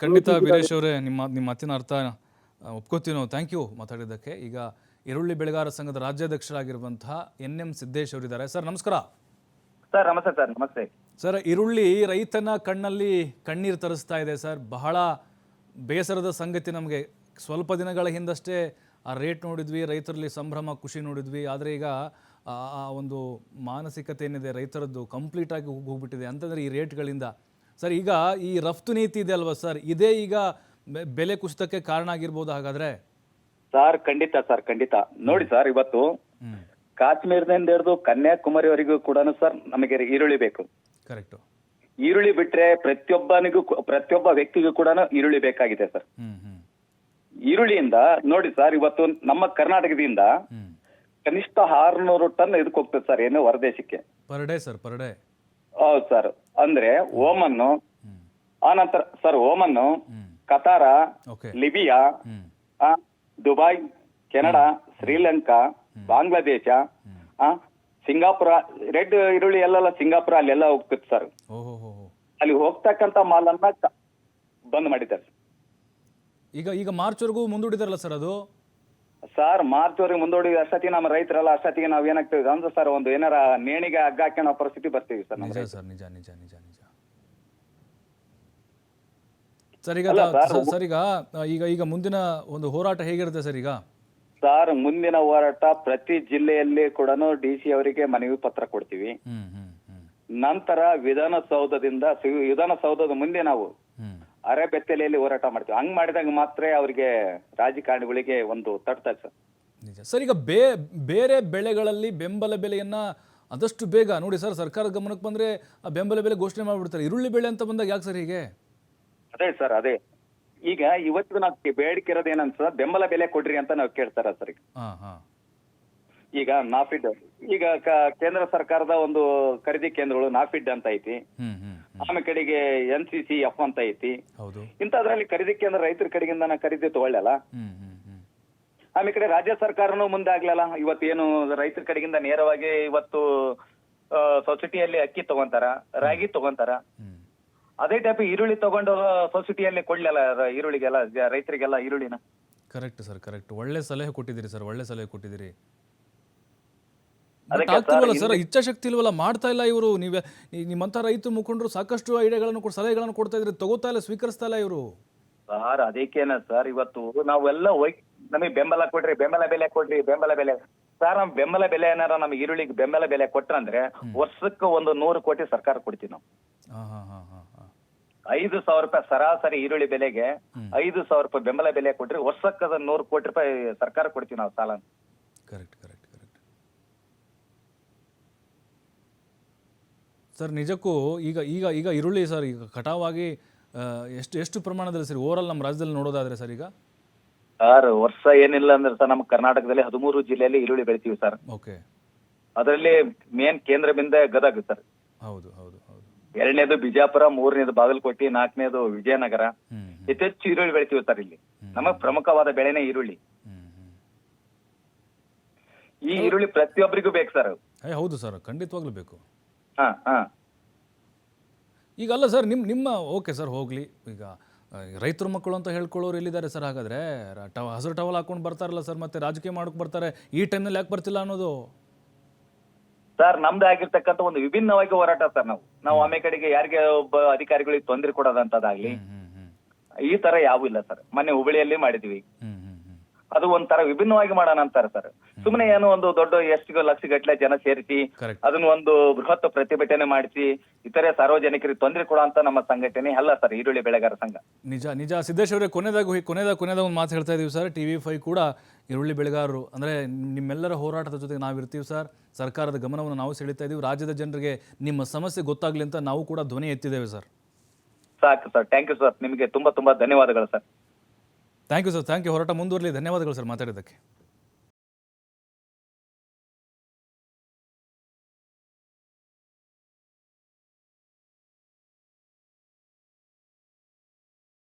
ಖಂಡಿತ ವೀರೇಶ್ ಅವರೇ, ನಿಮ್ಮ ಮಾತಿನ ಅರ್ಥ ಒಪ್ಕೋತೀವಿ ನಾವು. ಥ್ಯಾಂಕ್ ಯು ಮಾತಾಡಿದ್ದಕ್ಕೆ. ಈಗ ಈರುಳ್ಳಿ ಬೆಳೆಗಾರರ ಸಂಘದ ರಾಜ್ಯಾಧ್ಯಕ್ಷರಾಗಿರುವಂತಹ NM ಸಿದ್ದೇಶ್ ಅವರಿದ್ದಾರೆ. ಸರ್ ನಮಸ್ಕಾರ. ಸರ್ ನಮಸ್ತೆ ಸರ್. ನಮಸ್ತೆ ಸರ್, ಈರುಳ್ಳಿ ರೈತನ ಕಣ್ಣಲ್ಲಿ ಕಣ್ಣೀರು ತರಿಸ್ತಾ ಇದೆ ಸರ್. ಬಹಳ ಬೇಸರದ ಸಂಗತಿ. ನಮಗೆ ಸ್ವಲ್ಪ ದಿನಗಳ ಹಿಂದಷ್ಟೇ ಆ ರೇಟ್ ನೋಡಿದ್ವಿ, ರೈತರಲ್ಲಿ ಸಂಭ್ರಮ ಖುಷಿ ನೋಡಿದ್ವಿ. ಆದರೆ ಈಗ ಆ ಒಂದು ಮಾನಸಿಕತೆ ಏನಿದೆ ರೈತರದ್ದು ಕಂಪ್ಲೀಟಾಗಿ ಹೋಗ್ಬಿಟ್ಟಿದೆ ಅಂತಂದರೆ ಈ ರೇಟ್ಗಳಿಂದ. ಸರ್, ಈಗ ಈ ರಫ್ತು ನೀತಿ ಇದೆ ಅಲ್ವಾ ಸರ್, ಇದೇ ಈಗ ಬೆಲೆ ಕುಸಿತಕ್ಕೆ ಕಾರಣ ಆಗಿರ್ಬೋದು ಹಾಗಾದರೆ? ಸರ್ ಖಂಡಿತ ಸರ್, ಖಂಡಿತ. ನೋಡಿ ಸರ್, ಇವತ್ತು ಕಾಶ್ಮೀರದಿಂದ ಹಿಡಿದು ಕನ್ಯಾಕುಮಾರಿವರೆಗೂ ಕೂಡ ಸರ್ ನಮಗೆ ಈರುಳ್ಳಿ ಬೇಕು. ಕರೆಕ್ಟು. ಈರುಳ್ಳಿ ಬಿಟ್ರೆ ಪ್ರತಿಯೊಬ್ಬ ವ್ಯಕ್ತಿಗೂ ಕೂಡ ಈರುಳ್ಳಿ ಬೇಕಾಗಿದೆ ಸರ್. ಈರುಳ್ಳಿಯಿಂದ ನೋಡಿ ಸರ್, ಇವತ್ತು ನಮ್ಮ ಕರ್ನಾಟಕದಿಂದ ಕನಿಷ್ಠ 600 ಟನ್ ಇದಕ್ಕೆ ಹೋಗ್ತದೆ ಸರ್, ಏನು ಹೊರದೇಶಕ್ಕೆ per day sir, per day. ಹೌದು ಸರ್. ಅಂದ್ರೆ ಓಮನ್ನು, ಆನಂತರ sir Oman, Qatar, Libya, Dubai, Canada, Sri Lanka, Bangladesh, Singapore, red ಈರುಳ್ಳಿ ಎಲ್ಲೆಲ್ಲ ಸಿಂಗಾಪುರ ಅಲ್ಲೆಲ್ಲ ಹೋಗ್ತದೆ ಸರ್. ಅಲ್ಲಿ ಹೋಗ್ತಕ್ಕಂತ ಮಾಲನ್ನ ಬಂದ್ ಮಾಡಿದ್ದಾರೆ. ಈಗ ಮಾರ್ಚ್ವರೆಗೂ ಮುಂದೂಡಿದಾರಲ್ಲ ಸರ್ ಅದು? ಸರ್ ಮಾರ್ಚ್ವರೆಗೆ ಮುಂದೂಡಿ ಅಷ್ಟೊತ್ತಿಗೆ ನಮ್ಮ ರೈತರಲ್ಲ, ಅಷ್ಟೊತ್ತಿಗೆ ನಾವ್ ಏನಾಗ್ತೀವಿ ಅಂದ್ರೆ ಸರ್ ಒಂದು ಏನಾರ ನೇಣಿಗೆ ಹಗ್ಗ ಹಾಕೋ ಪರಿಸ್ಥಿತಿ ಬರ್ತೀವಿ ಸರ್. ನಿಜ ಸರ್, ನಿಜ ನಿಜ ನಿಜ ನಿಜ ಸರ್. ಈಗ ಮುಂದಿನ ಒಂದು ಹೋರಾಟ ಹೇಗಿರುತ್ತೆ ಸರ್ ಈಗ? ಸರ್ ಮುಂದಿನ ಹೋರಾಟ ಪ್ರತಿ ಜಿಲ್ಲೆಯಲ್ಲಿ ಕೂಡ DC ಅವರಿಗೆ ಮನವಿ ಪತ್ರ ಕೊಡ್ತೀವಿ. ನಂತರ ವಿಧಾನಸೌಧದ ಮುಂದೆ ನಾವು ಅರೆಬೆತ್ತಲೆಯಲ್ಲಿ ಹೋರಾಟ ಮಾಡ್ತೀವಿ. ಹಂಗ್ ಮಾಡಿದಾಗ ಮಾತ್ರ ಅವರಿಗೆ ರಾಜಕಾರಣಿಗಳಿಗೆ ಒಂದು ತಡ್ತಾರೆ ಸರ್. ನಿಜ ಸರ್. ಈಗ ಬೇರೆ ಬೆಳೆಗಳಲ್ಲಿ ಬೆಂಬಲ ಬೆಲೆಯನ್ನ ಆದಷ್ಟು ಬೇಗ ನೋಡಿ ಸರ್, ಸರ್ಕಾರದ ಗಮನಕ್ಕೆ ಬಂದ್ರೆ ಆ ಬೆಂಬಲ ಬೆಲೆ ಘೋಷಣೆ ಮಾಡ್ಬಿಡ್ತಾರೆ. ಈರುಳ್ಳಿ ಬೆಳೆ ಅಂತ ಬಂದಾಗ ಯಾಕೆ ಸರ್ ಹೀಗೆ? ಅದೇ ಸರ್, ಅದೇ ಈಗ ಇವತ್ತು ನಾವು ಬೇಡಿಕೆ ಇರೋದು ಏನಂತ ಬೆಂಬಲ ಬೆಲೆ ಕೊಡ್ರಿ ಅಂತ ನಾವು ಕೇಳ್ತಾರ ಸರ್. ಈಗ ನಾಫಿಡ್, ಈಗ ಕೇಂದ್ರ ಸರ್ಕಾರದ ಒಂದು ಖರೀದಿ ಕೇಂದ್ರಗಳು ನಾಫಿಡ್ ಅಂತ ಐತಿ, ಆಮೇಲೆ ಕಡೆಗೆ NCCF ಅಂತ ಐತಿ. ಇಂಥದ್ರಲ್ಲಿ ಖರೀದಿ ಕೇಂದ್ರ ರೈತರ ಕಡೆಗಿಂದ ಖರೀದಿ ತಗೊಳ್ಳಲ್ಲ. ಆಮೇಲೆ ಕಡೆ ರಾಜ್ಯ ಸರ್ಕಾರನು ಮುಂದೆ ಆಗ್ಲಲ್ಲ. ಇವತ್ತೇನು ರೈತರ ಕಡೆಗಿಂದ ನೇರವಾಗಿ ಇವತ್ತು ಸೊಸೈಟಿಯಲ್ಲಿ ಅಕ್ಕಿ ತಗೊಂತಾರ, ರಾಗಿ ತಗೊಂತಾರ. ಅದೇ ಟೈಪ್ ಈರುಳ್ಳಿ ತಗೊಂಡು ಸೊಸೈಟಿಯಲ್ಲಿ ಕೊಡ್ಲಲ್ಲ ಈರುಳ್ಳಿಗೆಲ್ಲ, ರೈತರಿಗೆಲ್ಲ ಈರುಳ್ಳಿನ. Correct sir, correct. ಒಳ್ಳೆ ಸಲಹೆ ಕೊಟ್ಟಿದ್ದೀರಿ ಸರ್, ಒಳ್ಳೆ ಸಲಹೆ ಕೊಟ್ಟಿದ್ದೀರಿ. ಸರ್ ಇಚ್ಛಾಶಕ್ತಿ ಇಲ್ವಲ್ಲ, ಮಾಡ್ತಾ ಇಲ್ಲ ಇವರು. ನಿಮ್ಮಂತ ರೈತ ಮುಖಂಡರು ಸಾಕಷ್ಟು ಐಡಿಯಾಗಳನ್ನು ಸಲಹೆಗಳನ್ನು ಕೊಡ್ತಾ ಇದ್ರೆ ತಗೋತಾ ಇಲ್ಲ, ಸ್ವೀಕರಿಸ್ತಾ ಇಲ್ಲ ಇವರು. ಸರ್ ಅದಕ್ಕೇನ ಸರ್, ಇವತ್ತು ನಾವೆಲ್ಲ ನಮಗೆ ಬೆಂಬಲ ಕೊಡ್ರಿ, ಬೆಂಬಲ ಬೆಲೆ ಕೊಡ್ರಿ, ಬೆಂಬಲ ಬೆಲೆ. ಸರ್ ನಮ್ ಬೆಂಬಲ ಬೆಲೆ ಏನಾರ ನಮ್ಗೆ ಈರುಳ್ಳಿಗೆ ಬೆಂಬಲ ಬೆಲೆ ಕೊಟ್ರಂದ್ರೆ ವರ್ಷಕ್ಕೆ 100 ಕೋಟಿ ಸರ್ಕಾರ ಕೊಡ್ತೀವಿ ನಾವು. 5,000 ರೂಪಾಯಿ ಸರಾಸರಿ ಈರುಳ್ಳಿ ಬೆಲೆಗೆ 5,000 ರೂಪಾಯಿ ಬೆಂಬಲ ಬೆಲೆ ಕೊಟ್ರಿ ವರ್ಷಕ್ಕೆ 100 ಕೋಟಿ ರೂಪಾಯಿ ಸರ್ಕಾರ ಕೊಡ್ತೀವಿ ನಾವು ಸಾಲ. Correct correct correct sir. ನಿಜಕ್ಕೂ ಈಗ ಈಗ ಈಗ ಈರುಳ್ಳಿ ಸರ್ ಈಗ ಕಟಾವಾಗಿ ಎಷ್ಟು ಪ್ರಮಾಣದಲ್ಲಿ ಸರ್ ಓವರಾಲ್ ನಮ್ಮ ರಾಜ್ಯದಲ್ಲಿ ನೋಡೋದಾದ್ರೆ ಸರ್ ಈಗ? ಸರ್ ವರ್ಷ ಏನಿಲ್ಲ ಅಂದ್ರೆ ಸರ್ ನಮ್ಮ ಕರ್ನಾಟಕದಲ್ಲಿ 13 ಜಿಲ್ಲೆಯಲ್ಲಿ ಈರುಳ್ಳಿ ಬೆಳಿತೀವಿ ಸರ್. ಓಕೆ. ಅದರಲ್ಲಿ ಮೇನ್ ಕೇಂದ್ರ ಬಿಂದು ಗದಗ ಸರ್. ಹೌದು ಹೌದು ಹೌದು. 2ನೇದು ಬಿಜಾಪುರ, 3ನೇದು ಬಾಗಲಕೋಟೆ, 4ನೇದು ವಿಜಯನಗರ. ಹೆಚ್ಚೆಚ್ಚು ಈರುಳ್ಳಿ ಬೆಳಿತೀವಿ ಸರ್ ಇಲ್ಲಿ. ನಮಗ್ ಪ್ರಮುಖವಾದ ಬೆಳೆನೇ ಈರುಳ್ಳಿ. ಈ ಈರುಳ್ಳಿ ಪ್ರತಿಯೊಬ್ಬರಿಗೂ ಬೇಕು ಸರ್. ಹೌದು ಸರ್, ಖಂಡಿತವಾಗ್ಲೂ ಬೇಕು. ಹಾ ಈಗ ಅಲ್ಲ ಸರ್, ನಿಮ್ಮ ಓಕೆ ಸರ್ ಹೋಗ್ಲಿ. ಈಗ ರೈತರ ಮಕ್ಕಳು ಅಂತ ಹೇಳ್ಕೊಳ್ಳೋರು ಎಲ್ಲಿದ್ದಾರೆ ಸರ್ ಹಾಗಾದ್ರೆ? ಹಸಿರು ಟವಲ್ ಹಾಕೊಂಡು ಬರ್ತಾರಲ್ಲ ಸರ್, ಮತ್ತೆ ರಾಜಕೀಯ ಮಾಡೋಕೆ ಬರ್ತಾರೆ. ಈ ಟೈಮ್ನಲ್ಲಿ ಯಾಕೆ ಬರ್ತಿಲ್ಲ ಅನ್ನೋದು ಸರ್ ನಮ್ದು ಆಗಿರ್ತಕ್ಕಂಥ ಒಂದು ವಿಭಿನ್ನವಾಗಿ ಹೋರಾಟ ಸರ್. ನಾವು ಆಮೇಲೆ ಕಡೆಗೆ ಯಾರಿಗೆ ಒಬ್ಬ ಅಧಿಕಾರಿಗಳಿಗೆ ತೊಂದರೆ ಕೊಡೋದಂತದಾಗ್ಲಿ ಈ ತರ ಯಾವೂ ಇಲ್ಲ ಸರ್. ಮೊನ್ನೆ ಹುಬ್ಬಳ್ಳಿಯಲ್ಲಿ ಮಾಡಿದ್ವಿ, ಅದು ಒಂಥರ ವಿಭಿನ್ನವಾಗಿ ಮಾಡೋಣ ಅಂತಾರೆ ಸರ್. ಸುಮ್ಮನೆ ಏನೋ ಒಂದು ದೊಡ್ಡ ಎಷ್ಟು ಲಕ್ಷಗಟ್ಟಲೆ ಜನ ಸೇರಿಸಿ ಅದನ್ನ ಒಂದು ಬೃಹತ್ ಪ್ರತಿಭಟನೆ ಮಾಡಿಸಿ ಇತರೆ ಸಾರ್ವಜನಿಕರಿಗೆ ತೊಂದರೆ ಕೊಡೋ ಅಂತ ನಮ್ಮ ಸಂಘಟನೆ ಅಲ್ಲ ಸರ್ ಈರುಳ್ಳಿ ಬೆಳೆಗಾರ ಸಂಘ. ನಿಜ ನಿಜ. ಸಿದ್ದೇಶ್ ಅವರೇ, ಕೊನೆದಾಗ ಒಂದು ಮಾತು ಹೇಳ್ತಾ ಇದೀವಿ ಸರ್. TV5 ಕೂಡ ಈರುಳ್ಳಿ ಬೆಳೆಗಾರರು ಅಂದರೆ ನಿಮ್ಮೆಲ್ಲರ ಹೋರಾಟದ ಜೊತೆಗೆ ನಾವಿರ್ತೀವಿ ಸರ್. ಸರ್ಕಾರದ ಗಮನವನ್ನು ನಾವು ಸೆಳೀತಾ ಇದೀವಿ. ರಾಜ್ಯದ ಜನರಿಗೆ ನಿಮ್ಮ ಸಮಸ್ಯೆ ಗೊತ್ತಾಗ್ಲಿ ಅಂತ ನಾವು ಕೂಡ ಧ್ವನಿ ಎತ್ತಿದ್ದೇವೆ ಸರ್. ಸಾಕು ಸರ್, ಥ್ಯಾಂಕ್ ಯು ಸರ್. ನಿಮಗೆ ತುಂಬಾ ಧನ್ಯವಾದಗಳು sir. Thank you sir, thank you. ಹೋರಾಟ ಮುಂದುವರಲಿ. ಧನ್ಯವಾದಗಳು ಸರ್ ಮಾತಾಡಿದ್ದಕ್ಕೆ.